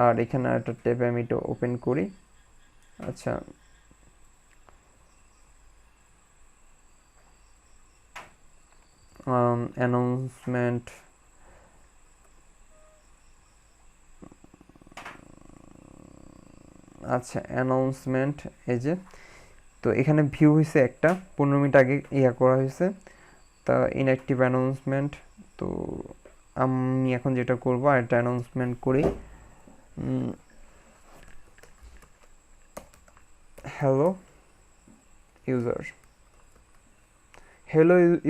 আর এখানে একটা ট্যাবে আমি এটা ওপেন করি। আচ্ছা, অ্যানাউন্সমেন্ট, আচ্ছা অ্যানাউন্সমেন্ট, এই যে। তো এখানে ভিউ হয়েছে একটা 15 মিনিট আগে করা হয়েছে, তা ইনঅ্যাক্টিভ অ্যানাউন্সমেন্ট। তো আমি এখন যেটা করবো, একটা অ্যানাউন্সমেন্ট করি, হ্যালো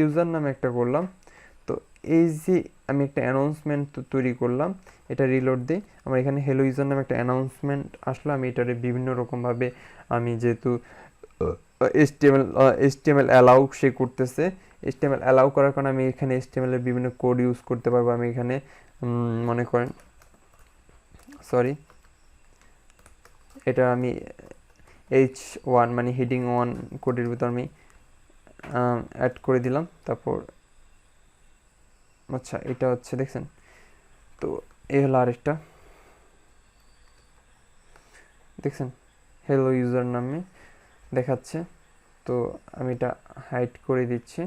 ইউজার নামে একটা করলাম। তো এই যে আমি একটা অ্যানাউন্সমেন্ট তৈরি করলাম, এটা রিলোড দিই, আমার এখানে হ্যালো ইউজার নামে একটা অ্যানাউন্সমেন্ট আসলো। আমি এটারে বিভিন্ন রকমভাবে, আমি যেহেতু HTML অ্যালাউ সে করতেছে, HTML অ্যালাউ করার কারণে আমি এখানে HTML এর বিভিন্ন কোড ইউজ করতে পারবো। আমি এখানে মনে করেন, সরি, এটা আমি H1 মানে হেডিং 1 কোডের ভিতর আমি অ্যাড করে দিলাম। তারপর আচ্ছা, এটা হচ্ছে দেখছেন, তো এই হলো আরেকটা, দেখছেন হ্যালো ইউজার নামে দেখাচ্ছে। তো আমি এটা হাইড করে দিচ্ছি।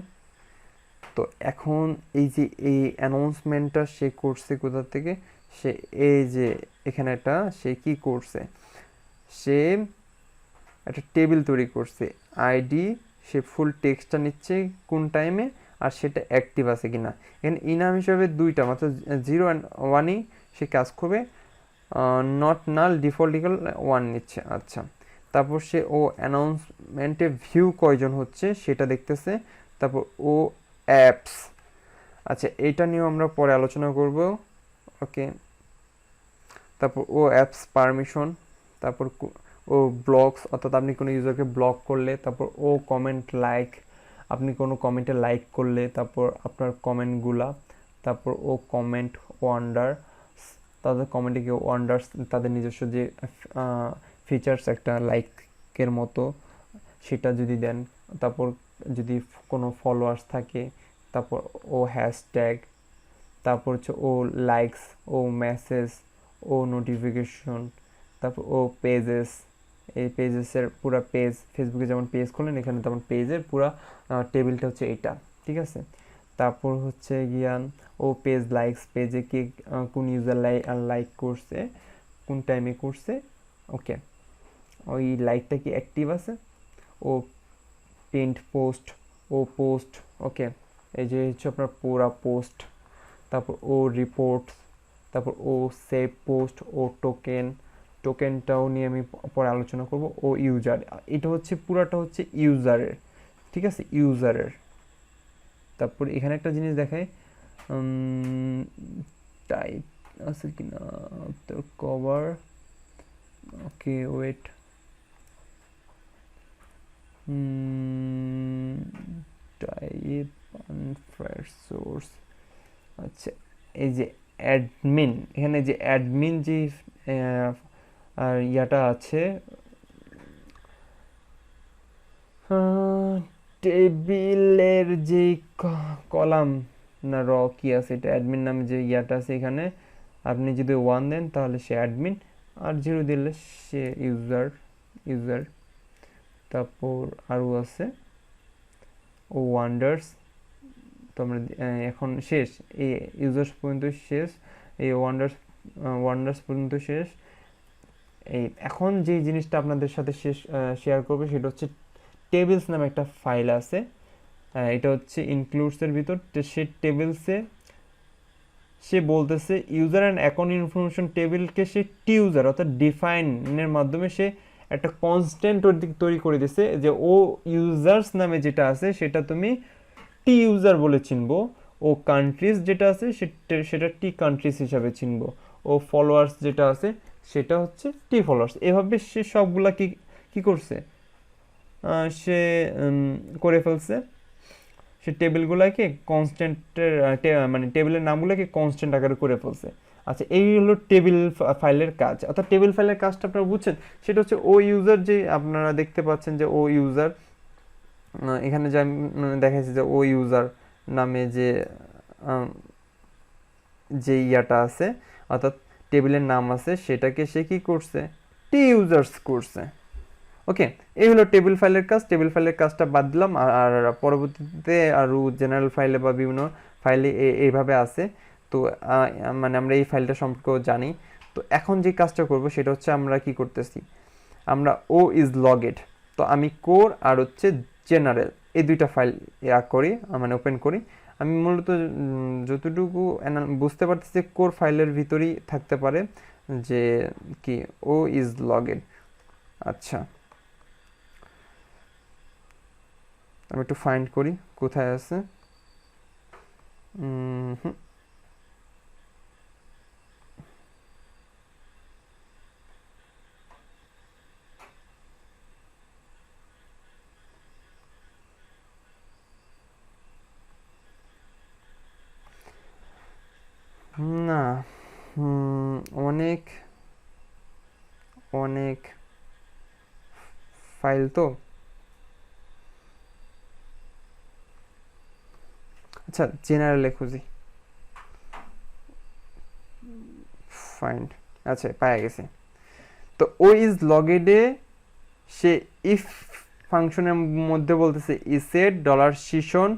তো এখন এই যে এই অ্যানাউন্সমেন্টটা সে করছে কোথা থেকে, সে এই যে এখানে একটা সে কি করছে, সে একটা টেবিল তৈরি করছে, আইডি, সে ফুল টেক্সটটা নিচ্ছে কোন টাইমে, আর সেটা অ্যাক্টিভ আছে কিনা। এখানে ইনাম হিসাবে দুইটা, মাত্র 0 অ্যান্ড 1ই সে কাজ করবে, নট নাল ডিফল্ট ইকুয়াল 1 নিচ্ছে। আচ্ছা, তারপর সে ও অ্যানাউন্সমেন্টে ভিউ কয়জন হচ্ছে সেটা দেখতেছে। তারপর ও অ্যাপস, আচ্ছা এটা নিয়েও আমরা পরে আলোচনা করব। ওকে, তারপর ও অ্যাপস পারমিশন, তারপর ও ব্লকস, অর্থাৎ আপনি কোনো ইউজারকে ব্লক করলে, তারপর ও কমেন্ট লাইক, আপনি কোনো কমেন্টে লাইক করলে তারপর আপনার কমেন্টগুলা, তারপর ও কমেন্ট ওয়ান্ডার, তাদের কমেন্টে কেউ ওয়ান্ডার্স, তাদের নিজস্ব যে ফিচার্স একটা লাইকের মতো সেটা যদি দেন, তারপর যদি কোনো ফলোয়ার্স থাকে, তারপর ও হ্যাশট্যাগ, তারপর হচ্ছে ও লাইকস, ও মেসেজ, ও নোটিফিকেশন, তারপর ও পেজেস, এই পেজেসের পুরো পেজ, ফেসবুকে যেমন পেজ খোলেন এখানে তেমন পেজের পুরো টেবিলটা হচ্ছে এটা, ঠিক আছে। তারপর হচ্ছে গিয়ান ও পেজ লাইকস, পেজে কে কোন ইউজার লাইক করছে, কোন টাইমে করছে, ওকে, ওই লাইকটা কি অ্যাক্টিভ আছে, ও পিন্ট পোস্ট, ও পোস্ট, ওকে, এই যে হচ্ছে আপনার পুরা পোস্ট, তারপর ও রিপোর্টস, তারপর ও সেভ পোস্ট, ও টোকেনটাও নিয়ে আমি পরে আলোচনা করব। ও ইউজার, এটা হচ্ছে পুরাটা হচ্ছে ইউজারের, ঠিক আছে, ইউজারের। তারপর এখানে একটা জিনিস দেখায়, টাইপ আছে কি না, তো cover, okay wait, type unfresh source. আচ্ছা, এই যে অ্যাডমিন, এখানে যে অ্যাডমিন যে আর ইয়াটা আছে, টেবিলের যে কলাম না র কি আছে, এটা অ্যাডমিন নামে যে ইয়াটা আছে, এখানে আপনি যদি 1 দেন তাহলে সে অ্যাডমিন, আর 0 দিলে সে ইউজার। তারপর আরও আছে ও ওয়ান্ডার্স, তো আমরা এখন শেষ, এই ইউজার্স পর্যন্ত শেষ, এই ওয়ান্ডার্স পর্যন্ত শেষ। এই এখন যে জিনিসটা আপনাদের সাথে শেয়ার করবে সেটা হচ্ছে টেবিলস নামে একটা ফাইল আছে, এটা হচ্ছে ইনক্লুডসের ভিতর। তো সে টেবিলসে সে বলতেছে ইউজার অ্যান্ড অ্যাকাউন্ট ইনফরমেশন টেবিলকে সে টি ইউজার অর্থাৎ ডিফাইনের মাধ্যমে সে একটা কনস্ট্যান্ট তৈরি করে দিছে, যে ও ইউজার্স নামে যেটা আছে সেটা তুমি টি ইউজার বলে চিনবো, ও কান্ট্রিজ যেটা আছে সেটা টি কান্ট্রিজ হিসাবে চিনবো, ও ফলোয়ার্স যেটা আছে সেটা হচ্ছে টি ফলোয়ার্স। এভাবে সে সবগুলা কি করছে, সে করে ফেলছে, সে টেবিলগুলোকে কনস্ট্যান্টের মানে টেবিলের নামগুলোকে কনস্ট্যান্ট আকারে করে ফেলছে। আচ্ছা, এই হলো টেবিল ফাইলের কাজ। অর্থাৎ টেবিল ফাইলের কাজটা আপনারা বুঝছেন, সেটা হচ্ছে ও ইউজার, যে আপনারা দেখতে পাচ্ছেন যে ও ইউজার, এখানে যে দেখাচ্ছি যে ও ইউজার নামে যে ইয়াটা আছে অর্থাৎ টেবিলের নাম আছে, সেটাকে সে কি করছে, টি ইউজার্স করছে। ওকে, এই হলো টেবিল ফাইলের কাজ। টেবিল ফাইলের কাজটা বাদ দিলাম, আর পরবর্তীতে আরও জেনারেল ফাইলে বা বিভিন্ন ফাইলে এইভাবে আছে। তো মানে আমরা এই ফাইলটা সম্পর্কেও জানি। তো এখন যে কাজটা করব সেটা হচ্ছে আমরা কি করতেছি, আমরা ও ইজ লগেড, তো আমি কোর আর হচ্ছে জেনারেল এই দুইটা ফাইল করি, মানে ওপেন করি। আমি মূলত যতটুকু বুঝতে পারতেছি কোর ফাইলের ভিতরেই থাকতে পারে যে কি ও ইজ লগেড। আচ্ছা, আমি একটু ফাইন্ড করি কোথায় আছে। না, অনেক অনেক ফাইল তো। আচ্ছা, জেনারেলে খুঁজি, ফাইন্ড, আচ্ছা পাওয়া গেছে। তো ও ইজ লগেডে সে ইফ ফাংশনের মধ্যে বলতেছে isset dollar session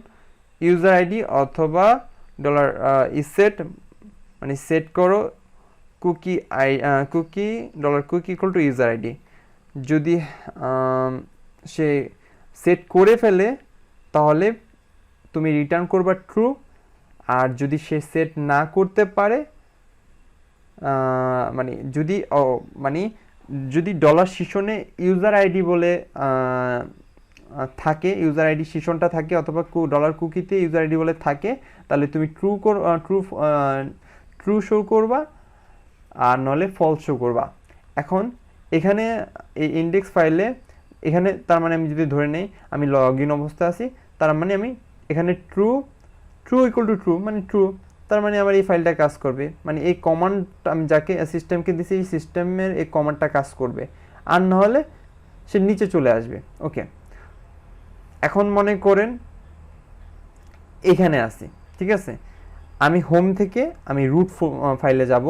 user ID অথবা ডলার ইসেট মানে সেট করো cookie dollar cookie equal to user ID. যদি সে সেট করে ফেলে তাহলে তুমি রিটার্ন করবা ট্রু, আর যদি সে সেট না করতে পারে মানে যদি ডলার সিশনে ইউজার আইডি বলে থাকে, ইউজার আইডি সিশনটা থাকে অথবা ডলার কুকিতে ইউজার আইডি বলে থাকে, তাহলে তুমি ট্রু শো করবা, আর নলে ফলস শো করবা। এখন এখানে এই ইন্ডেক্স ফাইলে এখানে তার মানে আমি যদি ধরে নেই আমি লগ ইন অবস্থায় আছি, তার মানে আমি এখানে ট্রু ইকুয়াল টু ট্রু মানে ট্রু, তার মানে আমার এই ফাইলটা কাজ করবে, মানে এই কমান্ড আমি যাকে সিস্টেমকে দিছি এই সিস্টেমের এই কমান্ডটা কাজ করবে, আর না হলে সে নিচে চলে আসবে। ওকে, এখন মনে করেন এখানে আছি, ঠিক আছে, আমি হোম থেকে আমি রুট ফাইলে যাব।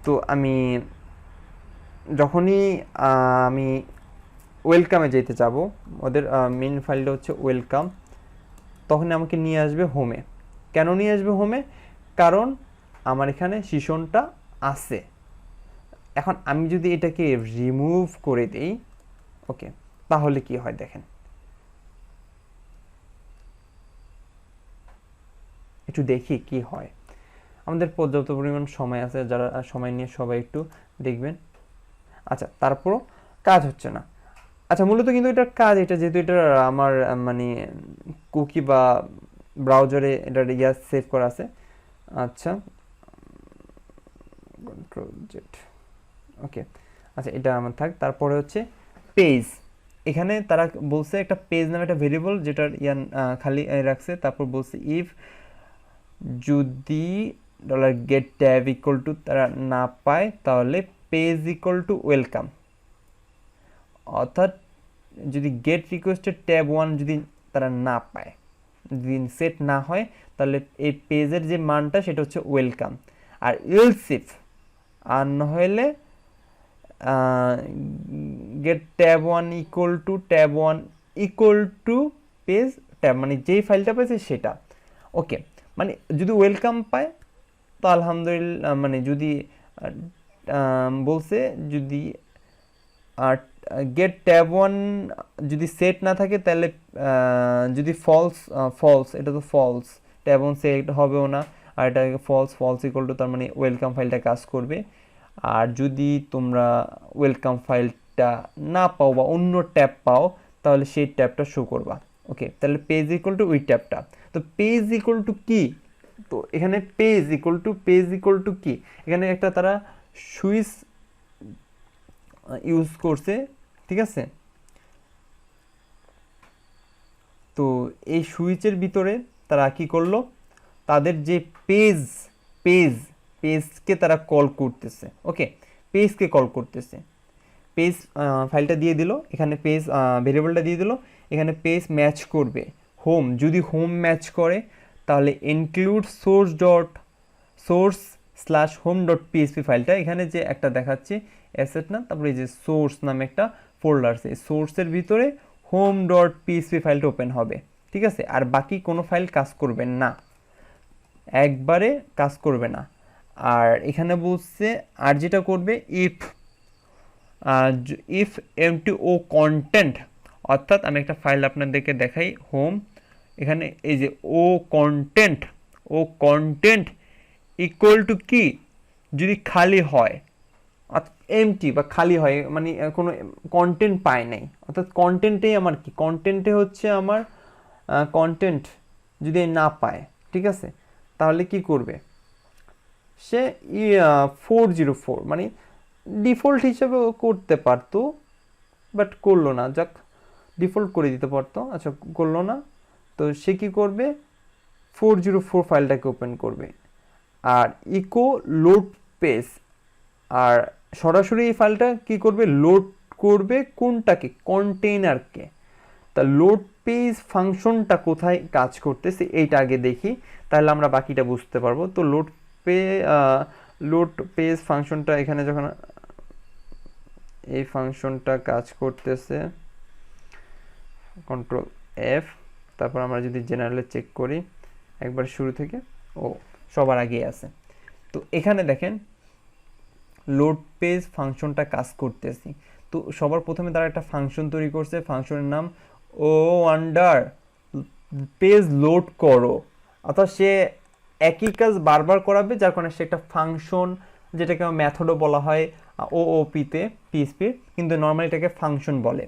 তো আমি যখনই আমি ওয়েলকামে যেতে যাব, ওদের মেন ফাইলটা হচ্ছে ওয়েলকাম, তখন আমাকে নিয়ে আসবে হোমে। কেন নিয়ে আসবে হোমে? কারণ আমার এখানে সিশনটা আছে। এখন আমি যদি এটাকে রিমুভ করে দিই, ওকে, তাহলে কি হয় দেখেন, একটু দেখি কি হয়। আমাদের পর্যাপ্ত পরিমাণ সময় আছে, যারা সময় নিয়ে সবাই একটু দেখবেন। আচ্ছা, তারপরও কাজ হচ্ছে না। আচ্ছা, মূলত কিন্তু এটার কাজ, এটা যেহেতু এটা আমার মানে কুকি বা ব্রাউজারে এটা সেভ করা আছে। আচ্ছা, কন্ট্রোল জেড, ওকে। আচ্ছা, এটা আমার থাক। তারপরে হচ্ছে পেজ, এখানে তারা বলছে একটা পেজ নামে একটা ভেরিয়েবল যেটার খালি রাখছে। তারপর বলছে ইফ যদি $get tab ইকুয়াল টু তারা না পায় তাহলে পেজ ইকুয়াল টু ওয়েলকাম, অর্থাৎ যদি গেট রিকোয়েস্টেড ট্যাব 1 যদি তারা না পায়, যদি সেট না হয়, তাহলে এই পেজের যে মানটা সেটা হচ্ছে ওয়েলকাম। আর ইলসিফ আর না হলে get tab 1 equal to tab 1 equal to page tab, মানে যেই ফাইলটা পাইছে সেটা। ওকে, মানে যদি ওয়েলকাম পায় তো আলহামদুলিল্লাহ, মানে যদি বলছে যদি গেট ট্যাব 1 যদি সেট না থাকে তাহলে যদি ফলস, এটা তো ফলস, ট্যাব 1 সেট হবেও না। আর এটা ফলস ইকুয়াল টু তার মানে ওয়েলকাম ফাইলটা কাজ করবে। আর যদি তোমরা ওয়েলকাম ফাইলটা না পাও বা অন্য ট্যাব পাও তাহলে সেই ট্যাবটা শো করবা। ওকে, তাহলে পেজ ইকুয়াল টু ওই ট্যাবটা। তো পেজ ইকুয়াল টু কি, তো এখানে পেজ ইকুয়াল টু কি, এখানে একটা তারা সুইচ ইউজ করছে, ঠিক আছে। তো এই সুইচের ভিতরে তারা কি করলো, তাদের যে পেজকে তারা কল করতেছে। ওকে, পেজকে কল করতেছে, পেজ ফাইলটা দিয়ে দিল, এখানে পেজ ভেরিয়েবলটা দিয়ে দিল, এখানে পেজ ম্যাচ করবে হোম, যদি হোম ম্যাচ করে তাহলে ইনক্লুড source/home.php ফাইলটা, এখানে যে একটা দেখাচ্ছে অ্যাসেট না, তারপরে এই যে সোর্স নামে একটা ফোল্ডার আছে, সোর্সের ভিতরে home.php ফাইলটা ওপেন হবে, ঠিক আছে। আর বাকি কোনো ফাইল কাজ করবে না, একবারে কাজ করবে না। আর এখানে বলছে আর যেটা করবে ইফ এমটি ও কন্টেন্ট, অর্থাৎ আমি একটা ফাইল আপনাদেরকে দেখাই, হোম, এখানে এই যে ও কন্টেন্ট ইকুয়াল টু কি, যদি খালি হয়, এমটি বা খালি হয়, মানে কোনো কন্টেন্ট পায় নাই, অর্থাৎ কন্টেন্টেই আমার কি, কন্টেন্টে হচ্ছে আমার কন্টেন্ট যদি না পায়, ঠিক আছে, তাহলে কি করবে সে 404, মানে ডিফল্ট হিসেবে করতে পারতো বাট করলো না, যাক ডিফল্ট করে দিতে পারতো, আচ্ছা করলো না। তো সে কি করবে, 404 ফাইলটাকে ওপেন করবে আর ইকো লোড পেজ, আর সরাসরি এই ফাইলটা কি করবে, লোড করবে কোনটাকে, কন্টেইনারকে। তা লোড পেজ ফাংশনটা কোথায় কাজ করতেছে এইটা আগে দেখি, তাহলে আমরা বাকিটা বুঝতে পারবো। তো লোড পেজ ফাংশনটা এখানে যখন এই ফাংশনটা কাজ করতেছে, কন্ট্রোল এফ, তারপর আমরা যদি জেনারেলে চেক করি একবার শুরু থেকে, ও সবার আগে আছে। তো এখানে দেখেন লোড পেজ ফাংশনটা কাজ করতেছি। তো সবার প্রথমে তারা একটা ফাংশন তৈরি করছে, ফাংশনের নাম ও আন্ডার পেজ লোড করো, অর্থাৎ সে একই কাজ বারবার করাবে, যার কারণে সে একটা ফাংশন, যেটাকে মেথডও বলা হয় ওওপিতে পিএইচপির, কিন্তু নর্মালি এটাকে ফাংশন বলে।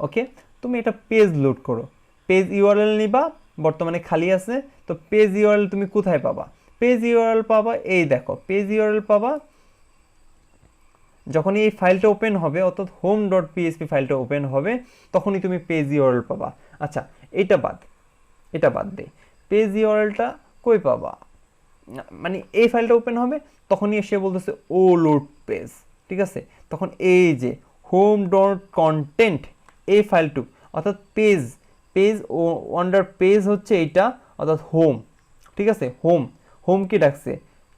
ওকে, তুমি এটা পেজ লোড করো, পেজ ইউআরএল নিবা, বর্তমানে খালি আছে, তো পেজ ইউআরএল তুমি কোথায় পাবা, পেজ ইউআরএল পাবা, এই দেখো পেজ ইউআরএল পাবা যখনই এই ফাইলটা ওপেন হবে, অর্থাৎ home.php ফাইলটা ওপেন হবে, তখনই তুমি পেজ ইউআরএল পাবা। আচ্ছা, এটা বাদ দে, পেজ ইউআরএলটা কই পাবা, মানে এই ফাইলটা ওপেন হবে তখনই এসে বলতেছে ও লোড পেজ, ঠিক আছে। তখন এই যে home.content এই ফাইলটুক, অর্থাৎ পেজ ও আন্ডার পেজ হচ্ছে এইটা, অর্থাৎ হোম, ঠিক আছে। হোমকে ডাকছে,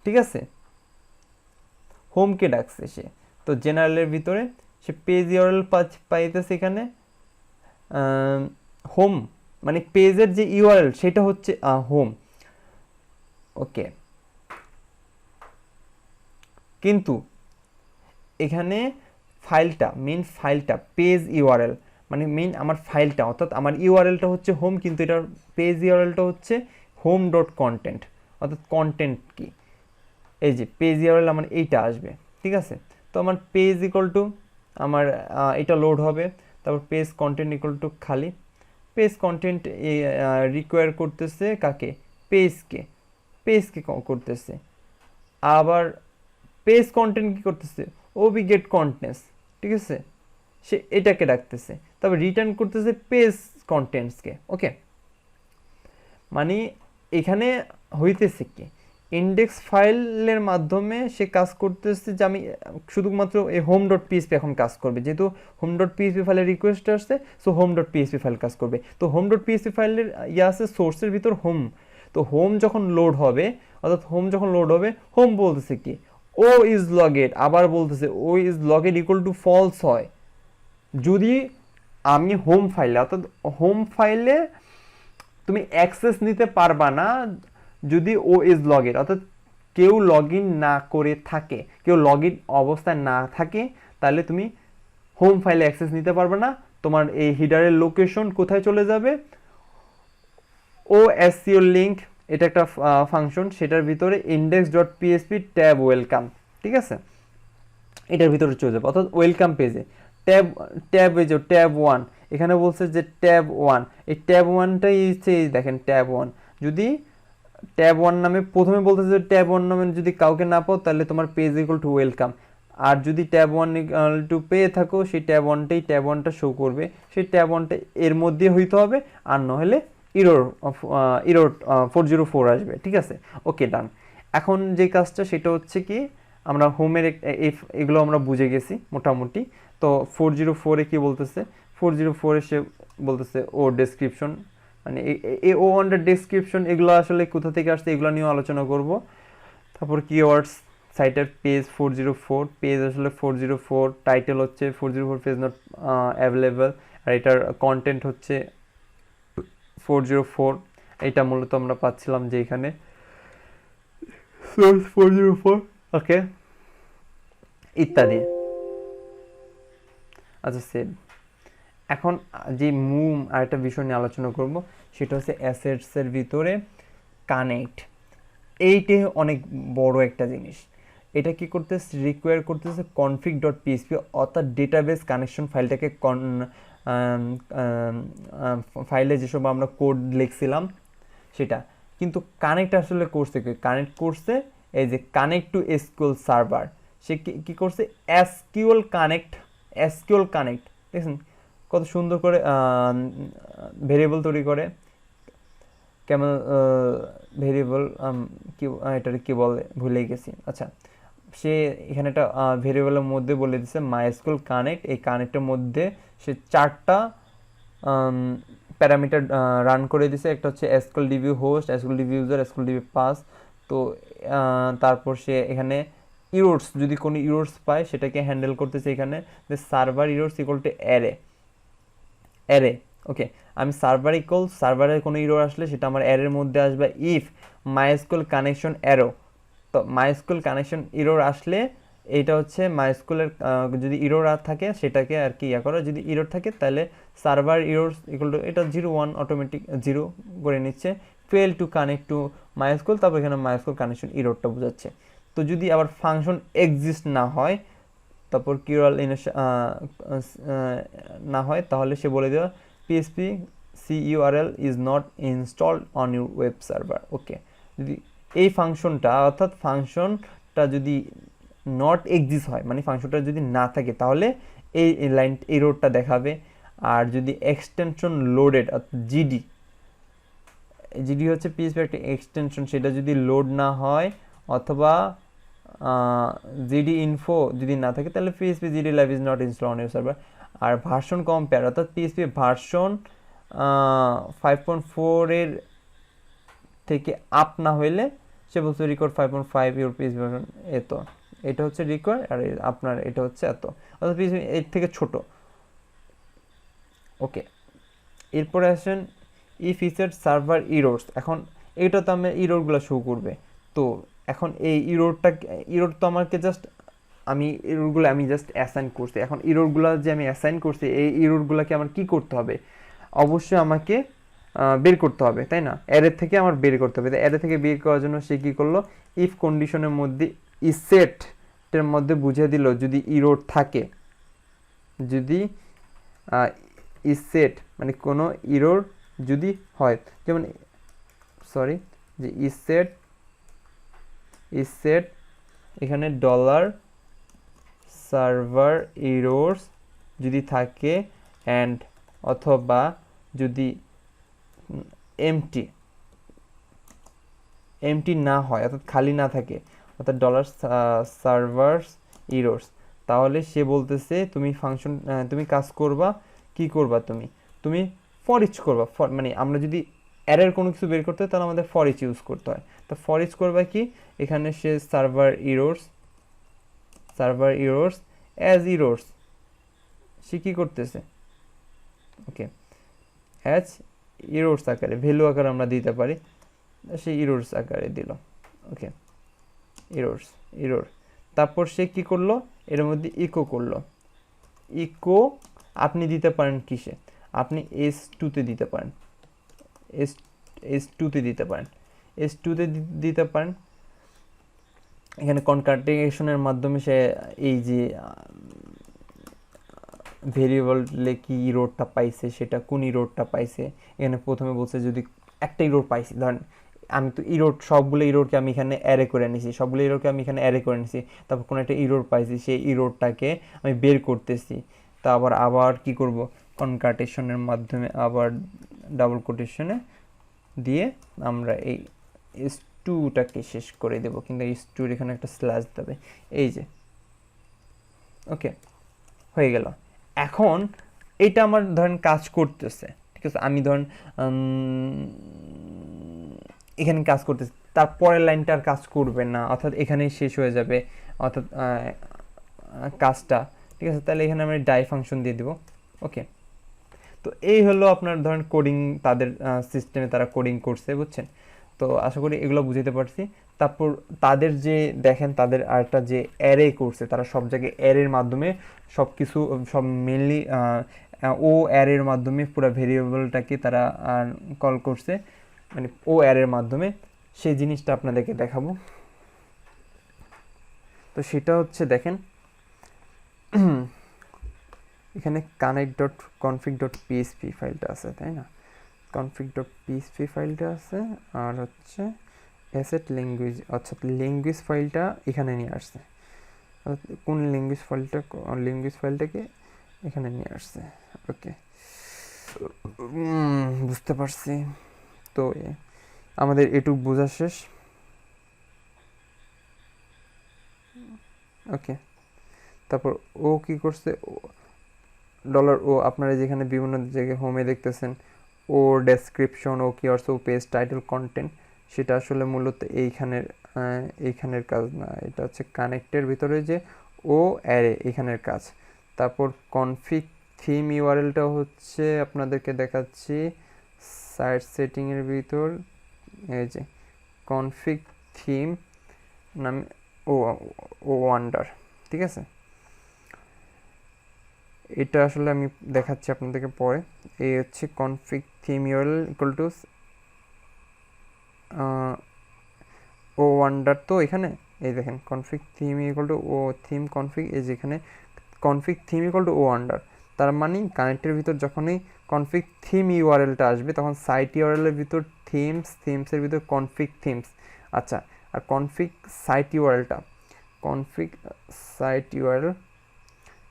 ঠিক আছে, হোমকে ডাকছে সে। তো জেনারেলের ভিতরে সে পেজ ইউআরএল পাইতেছে এখানে, হোম মানে পেজের যে ইউআরএল সেটা হচ্ছে হোম। ওকে, কিন্তু এখানে মেইন ফাইলটা পেজ ইউআরএল, মানে মেইন আমার ফাইলটা, অর্থাৎ আমার ইউআরএলটা হচ্ছে হোম, কিন্তু এটার পেজ ইউআরএলটা হচ্ছে home.content, অর্থাৎ কন্টেন্ট কি, এই যে পেজ ইউআরএল আমার এইটা আসবে, ঠিক আছে। তো আমার পেজ ইকুয়াল টু আমার এটা লোড হবে, তারপর পেজ কন্টেন্ট ইকুয়াল টু খালি, পেজ কন্টেন্ট রিকোয়ার করতেছে কাকে, পেজকে করতেছে। আবার পেজ কন্টেন্ট কি করতেছে, ওবি গেট কন্টেন্টস, ঠিক আছে, সে এটাকে ডাকতেছে। তবে রিটার্ন করতেছে পেজ কন্টেন্টসকে। ওকে, মানে এখানে হইতেছে কি, ইন্ডেক্স ফাইলের মাধ্যমে সে কাজ করতেছে যে আমি শুধুমাত্র এই হোম ডট পিএসপি এখন কাজ করবে, যেহেতু হোম ডট পিএসপি ফাইলের রিকোয়েস্ট আসছে, so home dot PHP file কাজ করবে। তো হোম ডট পিএসপি ফাইলের আছে সোর্সের ভিতর হোম। তো হোম যখন লোড হবে, অর্থাৎ হোম যখন লোড হবে, হোম বলতেছে কি, ও ইজ লগেড, আবার বলতেছে ও is logged equal to false হয় যদি আমি হোম ফাইলে, অর্থাৎ হোম ফাইলে তুমি অ্যাক্সেস নিতে পারবা না যদি ও ইজ লগইন, অর্থাৎ কেউ লগ ইন না করে থাকে, কেউ লগ ইন অবস্থায় না থাকে, তাহলে তুমি হোম ফাইলে অ্যাক্সেস নিতে পারবে না। তোমার এই হিডারের লোকেশন কোথায় চলে যাবে, ও এসসিও লিঙ্ক, এটা একটা ফাংশন, সেটার ভিতরে index dot PSP tab welcome, ঠিক আছে, এটার ভিতরে চলে যাবে, অর্থাৎ ওয়েলকাম পেজে ট্যাব এই যে ট্যাব 1, এখানে বলছে যে ট্যাব 1, এই ট্যাব 1টাই হচ্ছে দেখেন ট্যাব 1। যদি ট্যাব 1 নামে প্রথমে বলতেছে যে ট্যাব 1 নামে যদি কাউকে না পাও তাহলে তোমার পেজ ইকুয়াল টু ওয়েলকাম, আর যদি ট্যাব 1 ইকুয়াল টু পেয়ে থাকো সেই ট্যাব 1টা শো করবে, সেই ট্যাব 1টা এর মধ্যে হইতে হবে, আর নহলে ইরোর 404 আসবে, ঠিক আছে। ওকে, ডান। এখন যে কাজটা সেটা হচ্ছে কি, আমরা হোমের এগুলো আমরা বুঝে গেছি মোটামুটি। তো 404-এ কি বলতেছে, 404-এ সে বলতেছে ও ডেসক্রিপশন, মানে ও আন্ডার ডেসক্রিপশন, এগুলো আসলে কোথা থেকে আসছে এগুলো নিয়েও আলোচনা করব। তারপর কিওয়ার্ডস, সাইটের পেজ 404, পেজ আসলে 404, টাইটেল হচ্ছে 404 পেজ নট অ্যাভেলেবল, আর এটার কন্টেন্ট হচ্ছে 404। এটা মূলত আমরা পাচ্ছিলাম যে এখানে সোর্স 404, ওকে, ইত্যাদি। আচ্ছা, সেভ। এখন যে আর একটা বিষয় নিয়ে আলোচনা করব, সেটা হচ্ছে অ্যাসেটসের ভিতরে কানেক্ট। এইটাই অনেক বড় একটা জিনিস। এটা কি করতেছে, রিকোয়ার করতেছে কনফিগ ডট পিএসপি, অর্থাৎ ডেটাবেস কানেকশন ফাইলটাকে ফাইলে যেসব আমরা কোড লিখছিলাম সেটা, কিন্তু কানেক্ট আসলে করছে কি, কানেক্ট করছে এই যে কানেক্ট টু এসকিউএল সার্ভার। সে কি করছে, এসকিউএল কানেক্ট, দেখছেন কত সুন্দর করে ভেরিয়েবল তৈরি করে, কেমন ভেরিয়েবল কি এটার কি বলে ভুলে গেছি। আচ্ছা, সে এখানে একটা ভেরিয়েবলের মধ্যে বলে দিচ্ছে মাইস্কুল কানেক্ট, এই কানেক্টের মধ্যে সে 4টা প্যারামিটার রান করে দিছে। একটা হচ্ছে SQL DB host, SQL DB user, SQL DB pass. তো তারপর সে এখানে ইরোর্স, যদি কোনো ইরোর্স পায় সেটাকে হ্যান্ডেল করতেছে এখানে, যে server errors equal to array. Okay, আমি সার্ভারের কোনো ইরোর আসলে সেটা আমার অ্যারের মধ্যে আসবে। ইফ মাইস্কুল কানেকশন এরো, তো মাইস্কুল কানেকশন ইরোর আসলে এইটা হচ্ছে মাইস্কুলের যদি ইরোর থাকে সেটাকে আর কি করো, যদি ইরোর থাকে তাহলে সার্ভার ইরোর্স ইকুয়াল টু এটা 01, অটোমেটিক 0 করে নিচ্ছে। Fail to connect to MySQL, তারপর এখানে মাইস্কুল কানেকশন ইরোরটা বোঝাচ্ছে। তো যদি আবার ফাংশন এক্সিস্ট না হয়, তারপর কিউআর না হয়, তাহলে সে বলে দেওয়া PHP CURL is not installed on your web server. Okay, যদি এই ফাংশনটা, অর্থাৎ ফাংশনটা যদি নট এক্সিস্ট হয়, মানে ফাংশনটা যদি না থাকে, তাহলে এই লাইন এররটা দেখাবে। আর যদি এক্সটেনশন লোডেড, জিডি হচ্ছে PHP একটা এক্সটেনশন, সেটা যদি লোড না হয়, অথবা জিডি ইনফো যদি না থাকে, তাহলে PHP GD lib is not install on your server. আর ভার্সন কম্পেয়ার, অর্থাৎ PHP ভার্সন 5.4 এর থেকে আপ না হইলে সে বলছে রিকোয়ার্ড 5.5 ইউর PHP ভার্সন এত, এটা হচ্ছে রিকোয়ার্ড, আর আপনার এটা হচ্ছে এত, অর্থাৎ PHP এর থেকে ছোট। ওকে, এরপরে আসেন ই ফিচার সার্ভার ইরোর্স। এখন এটা তো আমার ইরোরগুলো শো করবে। তো এখন এই ইরোর তো আমাকে জাস্ট আমি জাস্ট অ্যাসাইন করছি। এখন ইরোরগুলো যে আমি অ্যাসাইন করছি, এই ইরোরগুলোকে আমার কি করতে হবে, অবশ্যই আমাকে বের করতে হবে, তাই না? অ্যারে থেকে আমার বের করতে হবে। অ্যারে থেকে বের করার জন্য সে কী করলো, ইফ কন্ডিশনের মধ্যে ইসেটের মধ্যে বুঝিয়ে দিল যদি ইরোর থাকে, যদি ইজ সেট মানে কোনো ইরোর যদি হয়, যেমন সরি যে ইজ সেট এখানে ডলার সার্ভার ইরোর্স যদি থাকে অ্যান্ড অথবা যদি এমটি না হয় অর্থাৎ খালি না থাকে অর্থাৎ ডলার সার্ভার্স ইরোর্স, তাহলে সে বলতেছে তুমি ফাংশন তুমি কাজ করবা কি করবা তুমি ফর ইচ করবা। মানে আমরা যদি অ্যারের কোনো কিছু বের করতে হয় তাহলে আমাদের ফর ইচ ইউজ করতে হয়। তো ফর ইচ করবা কি, এখানে সে সার্ভার ইরোর্স অ্যাজ ইরোর্স সে কী করতেছে, ওকে অ্যাজ ইরোর্স আকারে ভ্যালু আকারে আমরা দিতে পারি, সে ইরোর্স আকারে দিল, ওকে ইরোর। তারপর সে কি করলো, এর মধ্যে ইকো করলো। ইকো আপনি দিতে পারেন কিসে, আপনি S2-তে দিতে পারেন, S2-তে দিতে পারেন, S2-তে দিতে পারেন। এখানে কনকাটেনেশনের মাধ্যমে সে এই যে ভেরিয়েবলে কি ইরোরটা পাইছে, সেটা কোন ইরোরটা পাইছে, এখানে প্রথমে বলছে যদি একটা ইরোর পাইছি, ধরেন আমি তো সবগুলো ইরোরকে আমি এখানে অ্যারে করে নিছি, তারপর কোনো একটা ইরোর পাইছি, সেই ইরোরটাকে আমি বের করতেছি। তা আবার কি করব, কনকাটেশনের মাধ্যমে আবার ডাবল কোটেশনে দিয়ে আমরা এই S2টাকে শেষ করে দেব, কিন্তু S2-র এখানে একটা স্ল্যাশ দেবে, এই যে ওকে হয়ে গেল। এখন এটা আমার ধরেন কাজ করতেছে, ঠিক আছে, আমি ধরেন এখানে কাজ করতেছে, তারপরের লাইনটা আর কাজ করবে না, অর্থাৎ এখানেই শেষ হয়ে যাবে অর্থাৎ কাজটা, ঠিক আছে। তাহলে এখানে আমি ডাই ফাংশন দিয়ে দিব, ওকে। তো এই হলো আপনার ধরেন কোডিং, তাদের সিস্টেমে তারা কোডিং করছে, বুঝছেন। তো আশা করি এগুলো বুঝাতে পারছি। তারপর তাদের যে দেখেন তাদের আরেকটা যে অ্যারে করছে, তারা সব জায়গায় অ্যারের মাধ্যমে সব কিছু সব মেনলি ও অ্যারের মাধ্যমে পুরো ভেরিয়েবলটাকে তারা কল করছে, মানে ও অ্যারের মাধ্যমে। সেই জিনিসটা আপনাদেরকে দেখাবো। তো সেটা হচ্ছে দেখেন এখানে connect.config.php ফাইলটা আছে, তাই না, config.php ফাইলটা আছে, আর হচ্ছে অ্যাসেট ল্যাঙ্গুয়েজ অর্থাৎ ল্যাঙ্গুয়েজ ফাইলটা এখানে নিয়ে আসছে। কোন ল্যাঙ্গুয়েজ ফাইলটাকে এখানে নিয়ে আসছে, ওকে বুঝতে পারছি। তো আমাদের এটুক বোঝা শেষ, ওকে। তারপর ও কি করছে, ডলার ও আপনারা যেখানে বিভিন্ন জায়গায় হোমে দেখতেছেন ও ডেসক্রিপশন, ও কিওয়ার্ডস, ও পেজ টাইটেল, কন্টেন্ট, সেটা আসলে মূলত এইখানের কাজ না, এটা হচ্ছে কানেক্টের ভিতরে যে ও অ্যারে এখানের কাজ। তারপর কনফিগ থিম ইউআরএলটা হচ্ছে আপনাদেরকে দেখাচ্ছি সাইট সেটিংয়ের ভিতর, এই যে কনফিগ থিম নামে ও ওয়ান্ডার, ঠিক আছে। এটা আসলে আমি দেখাচ্ছি আপনাদেরকে পরে। এই হচ্ছে config theme URL equal to o wonder. তো এখানে এই দেখেন config theme equal to o theme config, এই যেখানে config theme equal to o wonder, তার মানে কানেক্টের ভিতর যখনই কনফিগ থিম ইউআরএলটা আসবে তখন সাইট ইউআরএলের ভিতর থিমসের ভিতর কনফিগ থিমস। আচ্ছা, আর কনফিগ সাইট ইউআরএল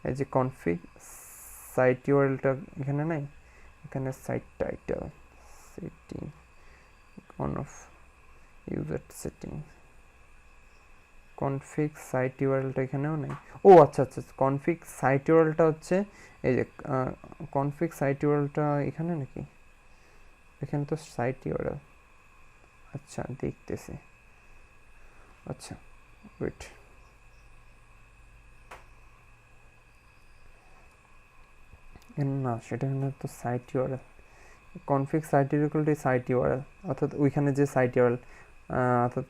এই যে কনফিগ সাইট ইউআরএলটা এখানে নাই, এখানে site title setting on off user setting, config site ইউআরএলটা এখানেও নেই। ও আচ্ছা, কনফিগ সাইট ইউআরএলটা হচ্ছে এই যে কনফিগ সাইট ইউআরএলটা এখানে নাকি, এখানে তো সাইট ইউআরএল, আচ্ছা দেখতেছি, আচ্ছা ওয়েট, না সেটা তো site URL, config site URL অর্থাৎ ওইখানে যে সাইট ইউআরএল অর্থাৎ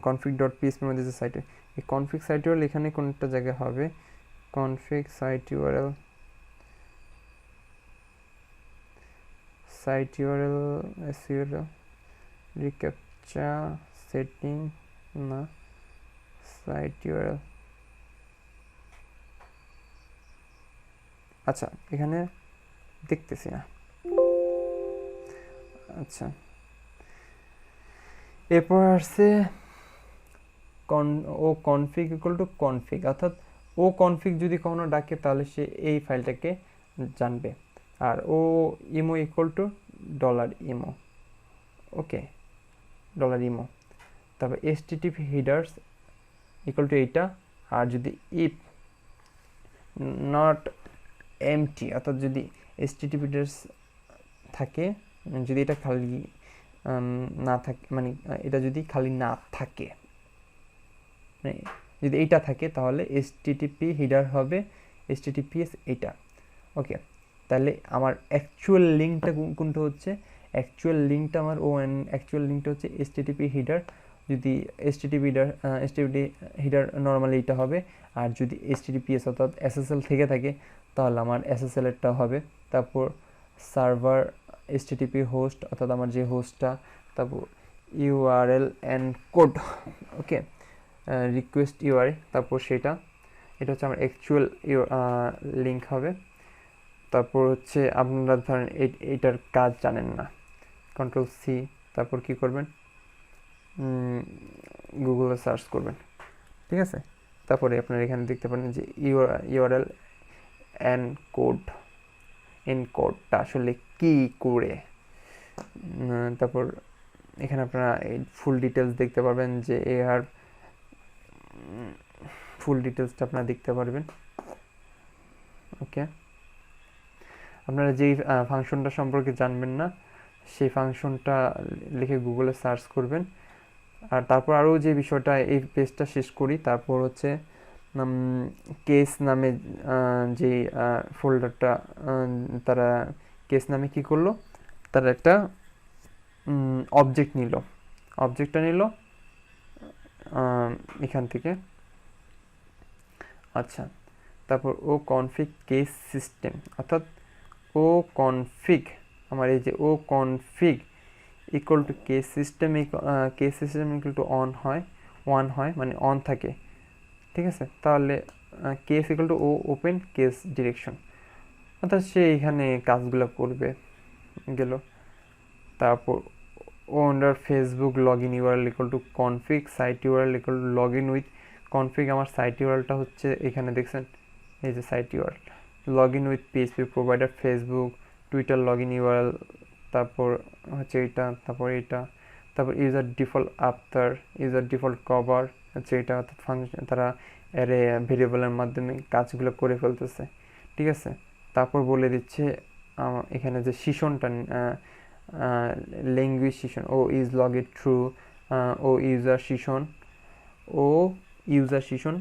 config.php মধ্যে যে সাইট, এই কনফিগ সাইট ইউআরএল এখানে কোন একটা জায়গায় হবে, config site URL SURL reCAPTCHA setting, না সাইট ইউআরএল, আচ্ছা এখানে দেখতেছি না। আচ্ছা, এরপর আসছে ও কনফিগ ইকুয়াল টু কনফিগ, অর্থাৎ ও কনফিগ যদি কখনো ডাকে তাহলে সে এই ফাইলটাকে জানবে। আর ও emo equal to dollar emo, okay, dollar emo. তারপর এসটিটিপি হিডার্স ইকুয়াল টু এইটা। আর যদি ইফ নট এমটি, অর্থাৎ যদি এসটিটিপি হিডার্স থাকে, যদি এটা খালি না থাকে, মানে এটা যদি খালি না থাকে, মানে যদি এইটা থাকে তাহলে এসটিটিপি হিডার হবে এসটিটিপিএস এইটা, ওকে। তাহলে আমার অ্যাকচুয়াল লিঙ্কটা কোনটা হচ্ছে, অ্যাকচুয়াল লিঙ্কটা আমার অ্যাকচুয়াল লিঙ্কটা হচ্ছে এসটিটিপি হিডার। যদি এসটিটিপি হিডার নর্মালি এইটা হবে। আর যদি এসটিটিপিএস অর্থাৎ এসএসএল থেকে থাকে তাহলে আমার এসএসএল এরটা হবে। তারপর সার্ভার এসটিটিপি হোস্ট, অর্থাৎ আমার যে হোস্টটা, তারপর URL encode, okay, request URL, তারপর সেটা, এটা হচ্ছে আমার অ্যাকচুয়াল লিঙ্ক হবে। তারপর হচ্ছে আপনারা ধরেন এইটার কাজ জানেন না, কন্ট্রোল সি, তারপর কি করবেন, গুগলে সার্চ করবেন, ঠিক আছে। তারপরে আপনারা এখানে দেখতে পারেন যে ইউআরএল এনকোডটা আসলে কি করে। তারপর এখানে আপনারা ফুল ডিটেলস দেখতে পারবেন, যে এর ফুল ডিটেলসটা আপনারা দেখতে পারবেন, ওকে। আপনারা যেই ফাংশনটা সম্পর্কে জানবেন না সেই ফাংশনটা লিখে গুগলে সার্চ করবেন। আর তারপর আরও যে বিষয়টা, এই পেজটা শেষ করি, তারপর হচ্ছে কেস নামে যে ফোল্ডারটা, তারা কেস নামে কি করলো, তারা একটা অবজেক্ট নিল, অবজেক্টটা নিল এখান থেকে। আচ্ছা, তারপর ও কনফিগ কেস সিস্টেম, অর্থাৎ ও কনফিগ, আমার এই যে ও config equal to case system equal to one হয়, মানে অন থাকে, ঠিক আছে। তাহলে কেস ইকুয়াল টু ও ওপেন কেস ডিরেকশন, অর্থাৎ সে এখানে কাজগুলো করবে গেল। তারপর ও under Facebook log in URL equal to config site URL equal to log in with config, আমার সাইট ইউআরএলটা হচ্ছে এখানে দেখছেন, এই যে site URL, log in with PHP provider Facebook Twitter log in URL, তারপর হচ্ছে এইটা, তারপর এইটা, তারপর user default after, user default cover হচ্ছে এটা, অর্থাৎ ফাংশন তারা অ্যারে ভেরিয়েবলের মাধ্যমে কাজগুলো করে ফেলতেছে, ঠিক আছে। তারপর বলে দিচ্ছে এখানে যে সেশনটা, ল্যাঙ্গুয়েজ সেশন, ও ইজ লগ ইট থ্রু ও user session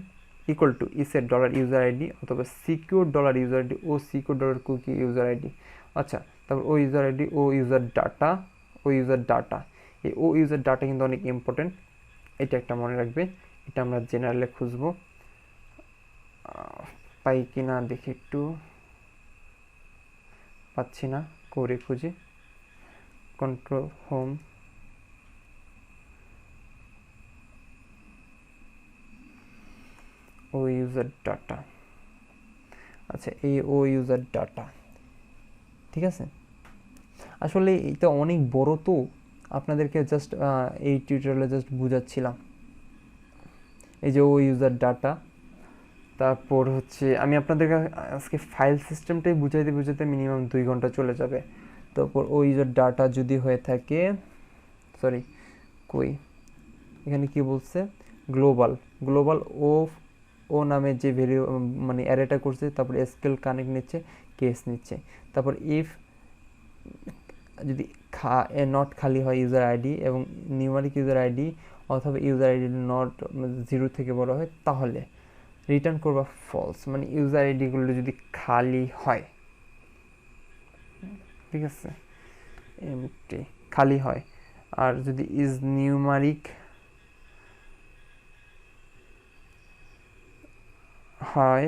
equal to isset dollar user ID অথবা সিকিউর ডলার ইউজার আইডি ও secure dollar cookie user ID. আচ্ছা, তারপর ও ইউজার আইডি ও ইউজার ডাটা, এই ও ইউজার ডাটা কিন্তু অনেক ইম্পর্টেন্ট, এটা একটা মনে রাখবে। এটা আমরা জেনারেলে খুঁজবো, পাই কি না দেখি একটু, পাচ্ছি না, করে খুঁজি, কন্ট্রোল হোম, ও ইউজার ডাটা। আচ্ছা, এই ও ইউজার ডাটা, ঠিক আছে। আসলে এটা অনেক বড়, তো আপনাদেরকে জাস্ট এই টিউটোরিয়ালে জাস্ট বুঝাচ্ছিলাম। এই যে ও ইউজার ডাটা, তারপর হচ্ছে আমি আপনাদেরকে আজকে ফাইল সিস্টেমটাই বুঝাইতে মিনিমাম 2 ঘন্টা চলে যাবে। তারপর ও ইউজার ডাটা যদি হয়ে থাকে, সরি কই, এখানে কি বলছে, গ্লোবাল ও নামে যে ভ্যালু মানে অ্যারেটা করছে, তারপর এসকিউএল কানেক্ট নিচ্ছে, কেস নিচ্ছে। তারপর ইফ যদি নট খালি হয় ইউজার আইডি এবং নিউমারিক ইউজার আইডি অথবা ইউজার আইডি নট 0 থেকে বড় হয়, তাহলে রিটার্ন করবা ফলস, মানে ইউজার আইডিগুলো যদি খালি হয়, ঠিক আছে, এমটি খালি হয়। আর যদি ইজ নিউমারিক হয়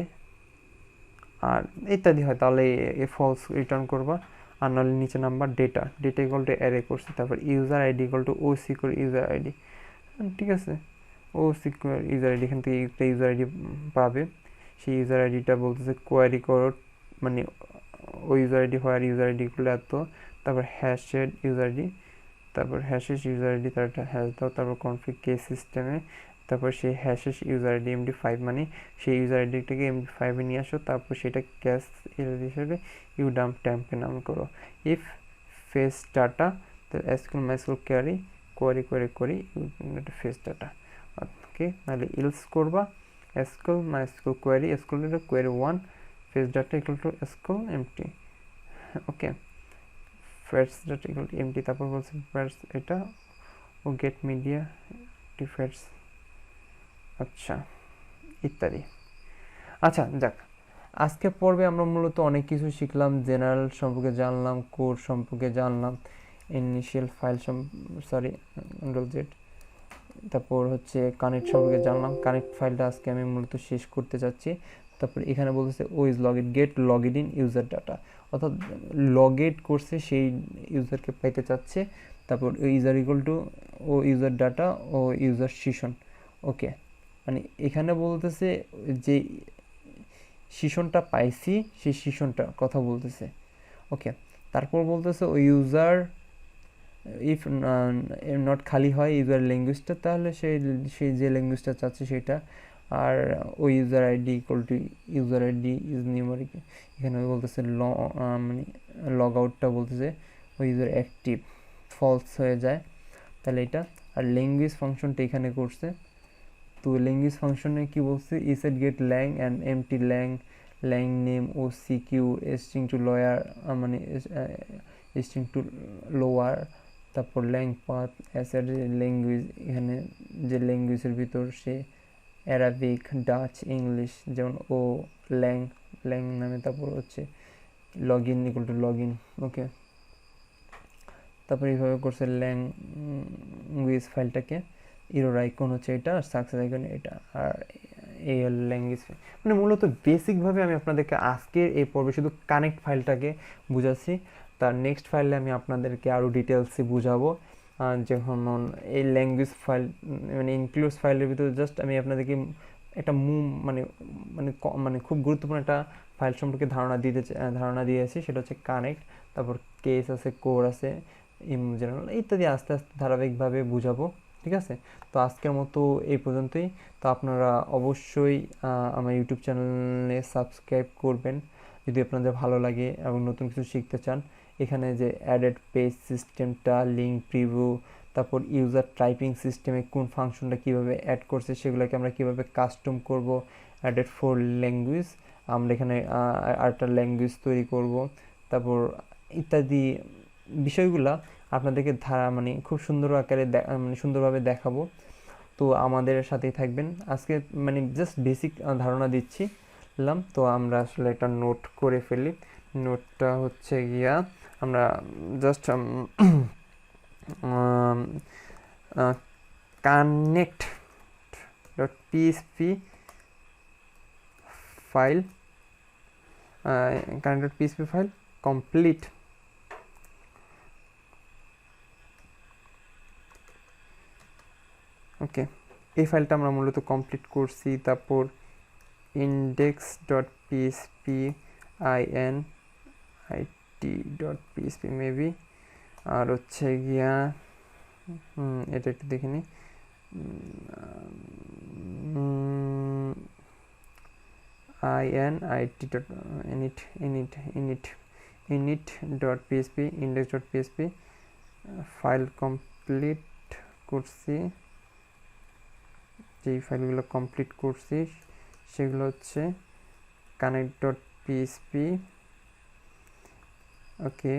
আর ইত্যাদি হয়, তাহলে এ ফলস রিটার্ন করবা। আর নাহলে নিচে number data equal to array করছে, তারপর user ID equal to o secure user ID, ঠিক আছে। ও সিকিউর ইউজার আইডি, এখান থেকে একটা ইউজার আইডি পাবে, সেই ইউজার আইডিটা বলতেছে কোয়ারি কোড, মানে ও ইউজার আইডি হোয়ার ইউজার আইডিগুলো এত, তারপর হ্যাশেড ইউজার আইডি, তারপর হ্যাশেস ইউজার আইডি তার একটা হ্যাশ দাও, তারপর কনফিগ কে সিস্টেমে, তারপর সেই হ্যাশেস ইউজার আইডি MD5 মানে সেই ইউজার আইডিটাকে MD5-এ নিয়ে আসো, তারপর সেটা ক্যাশ হিসেবে ইউ ডাম্প ট্যাম্পে নাম করো। ইফ ফেস ডাটা তাহলে SQL mysql query query query করি এটা ফেস ডাটা, ওকে। নাহলে ইলস করবা SQL mysql query SQL query 1 fetch data equal to SQL empty, okay. Fetch data equal to empty, তারপর বলছে ফ্যাটস এটা ও গেট মিডিয়া ডিফেটস, আচ্ছা ইত্যাদি। আচ্ছা যাক, আজকের পর্বে আমরা মূলত অনেক কিছু শিখলাম, জেনারেল সম্পর্কে জানলাম, কোড সম্পর্কে জানলাম, ইনিশিয়াল ফাইল জেড, তারপর হচ্ছে কানেক্ট সম্পর্কে জানলাম। কানেক্ট ফাইলটা আজকে আমি মূলত শেষ করতে চাচ্ছি। তারপর এখানে বলতেছে ও is logged get logged in user data, অর্থাৎ লগেড করছে সেই ইউজারকে পাইতে চাচ্ছে। তারপর ইউজার ইকুয়াল টু ও ইউজার ডাটা ও ইউজার সেশন, ওকে। মানে এখানে বলতেছে যে সেশনটা পাইছি সেই সেশনটা কথা বলতেছে, ওকে। তারপর বলতেছে ও ইউজার ইফ নট খালি হয় ইউজার ল্যাঙ্গুয়েজটা, তাহলে সেই যে ল্যাঙ্গুয়েজটা চাচ্ছে সেটা। আর ও user ID equal to user ID is numeric, এখানে বলতেছে মানে লগ আউটটা বলতেছে ও ইউজার অ্যাক্টিভ ফলস হয়ে যায়, তাহলে এটা। আর ল্যাঙ্গুয়েজ ফাংশনটা এখানে করছে, তো ল্যাঙ্গুয়েজ ফাংশনে কি বলছে isset get lang and empty lang lang name ও সিকিউ স্ট্রিং টু লয়ার মানে স্ট্রিং টু লোয়ার, তারপর ল্যাং পাথ অ্যাসেড ল্যাঙ্গুয়েজ, এখানে যে ল্যাঙ্গুয়েজের ভিতর সে অ্যারাবিক ডাচ ইংলিশ যেমন ও ল্যাং ল্যাং নামে, তারপর হচ্ছে log in equal to log in, okay. তারপর এইভাবে করছে ল্যাঙ্গুয়েজ ফাইলটাকে, ইরোর আইকন হচ্ছে এটা আর সাকসেস আইকন এটা, আর এই ল্যাঙ্গুয়েজ মানে মূলত বেসিকভাবে আমি আপনাদেরকে আজকের এই পর্বে শুধু কানেক্ট ফাইলটাকে বুঝাচ্ছি। তার নেক্সট ফাইলে আমি আপনাদেরকে আরও ডিটেলসে বুঝাবো, যেমন এই ল্যাঙ্গুয়েজ ফাইল মানে ইনক্লুডস ফাইলের ভিতরে জাস্ট আমি আপনাদেরকে একটা মানে মানে মানে খুব গুরুত্বপূর্ণ একটা ফাইল সম্পর্কে ধারণা দিয়েছি, সেটা হচ্ছে কানেক্ট। তারপর কেস আছে, কোর আছে, জেনারেল ইত্যাদি আস্তে আস্তে ধারাবাহিকভাবে বুঝাবো, ঠিক আছে। তো আজকের মতো এই পর্যন্তই। তো আপনারা অবশ্যই আমার ইউটিউব চ্যানেলে সাবস্ক্রাইব করবেন যদি আপনাদের ভালো লাগে এবং নতুন কিছু শিখতে চান। এখানে যে অ্যাডেড পেজ সিস্টেমটা, লিঙ্ক প্রিভিউ, তারপর ইউজার টাইপিং সিস্টেমে কোন ফাংশনটা কীভাবে অ্যাড করছে সেগুলোকে আমরা কীভাবে কাস্টম করব, অ্যাডেড ফর ল্যাঙ্গুয়েজ, আমরা এখানে আরেকটা ল্যাঙ্গুয়েজ তৈরি করব, তারপর ইত্যাদি বিষয়গুলা আপনাদেরকে মানে খুব সুন্দর আকারে মানে সুন্দরভাবে দেখাবো। তো আমাদের সাথেই থাকবেন। আজকে মানে জাস্ট বেসিক ধারণা দিচ্ছিলাম, তো আমরা আসলে একটা নোট করে ফেলি। নোটটা হচ্ছে গিয়া আমরা just connect dot PHP file connect dot PHP file complete, okay. এই ফাইলটা আমরা মূলত কমপ্লিট করছি। তারপর index dot PHP init.php maybe, আর হচ্ছে গিয়া এটা একটু দেখে নিই, init.php index.php ফাইল কমপ্লিট করছি। যেই ফাইলগুলো কমপ্লিট করছি সেগুলো হচ্ছে connect.php, ওকে,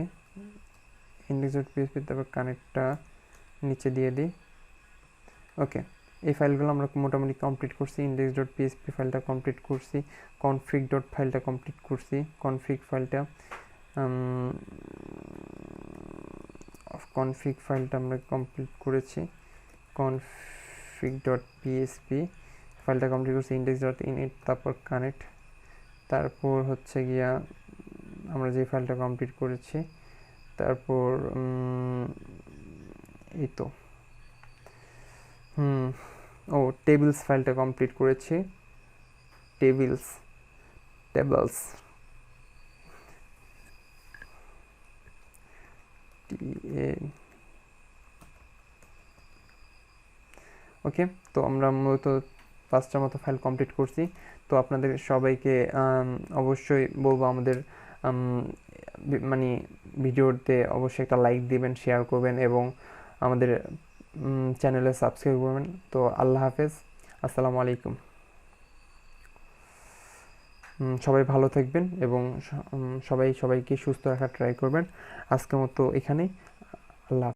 index.php, তারপর কানেক্টটা নিচে দিয়ে দিই, ওকে। এই ফাইলগুলো আমরা মোটামুটি কমপ্লিট করছি। index.php ফাইলটা কমপ্লিট করছি, ফাইলটা কমপ্লিট করছি, ফাইলটা আমরা কমপ্লিট করেছি, config.php ফাইলটা কমপ্লিট করছি, index.init, তারপর কানেক্ট, তারপর হচ্ছে গিয়া আমরা যে ফাইলটা কমপ্লিট করেছি, তারপর এই তো টেবিলস ফাইলটা কমপ্লিট করেছি, টেবিলস ওকে, তো আমরা মূলত 5টার মতো ফাইল কমপ্লিট করছি। তো আপনাদের সবাইকে অবশ্যই বলবো আমাদের মানে ভিডিওতে অবশ্যই একটা লাইক দিবেন, শেয়ার করবেন এবং আমাদের চ্যানেলে সাবস্ক্রাইব করবেন। তো আল্লাহ হাফেজ, আসসালামু আলাইকুম। সবাই ভালো থাকবেন এবং সবাইকে সুস্থ রাখার ট্রাই করবেন। আজকের মতো এখানেই, আল্লাহ।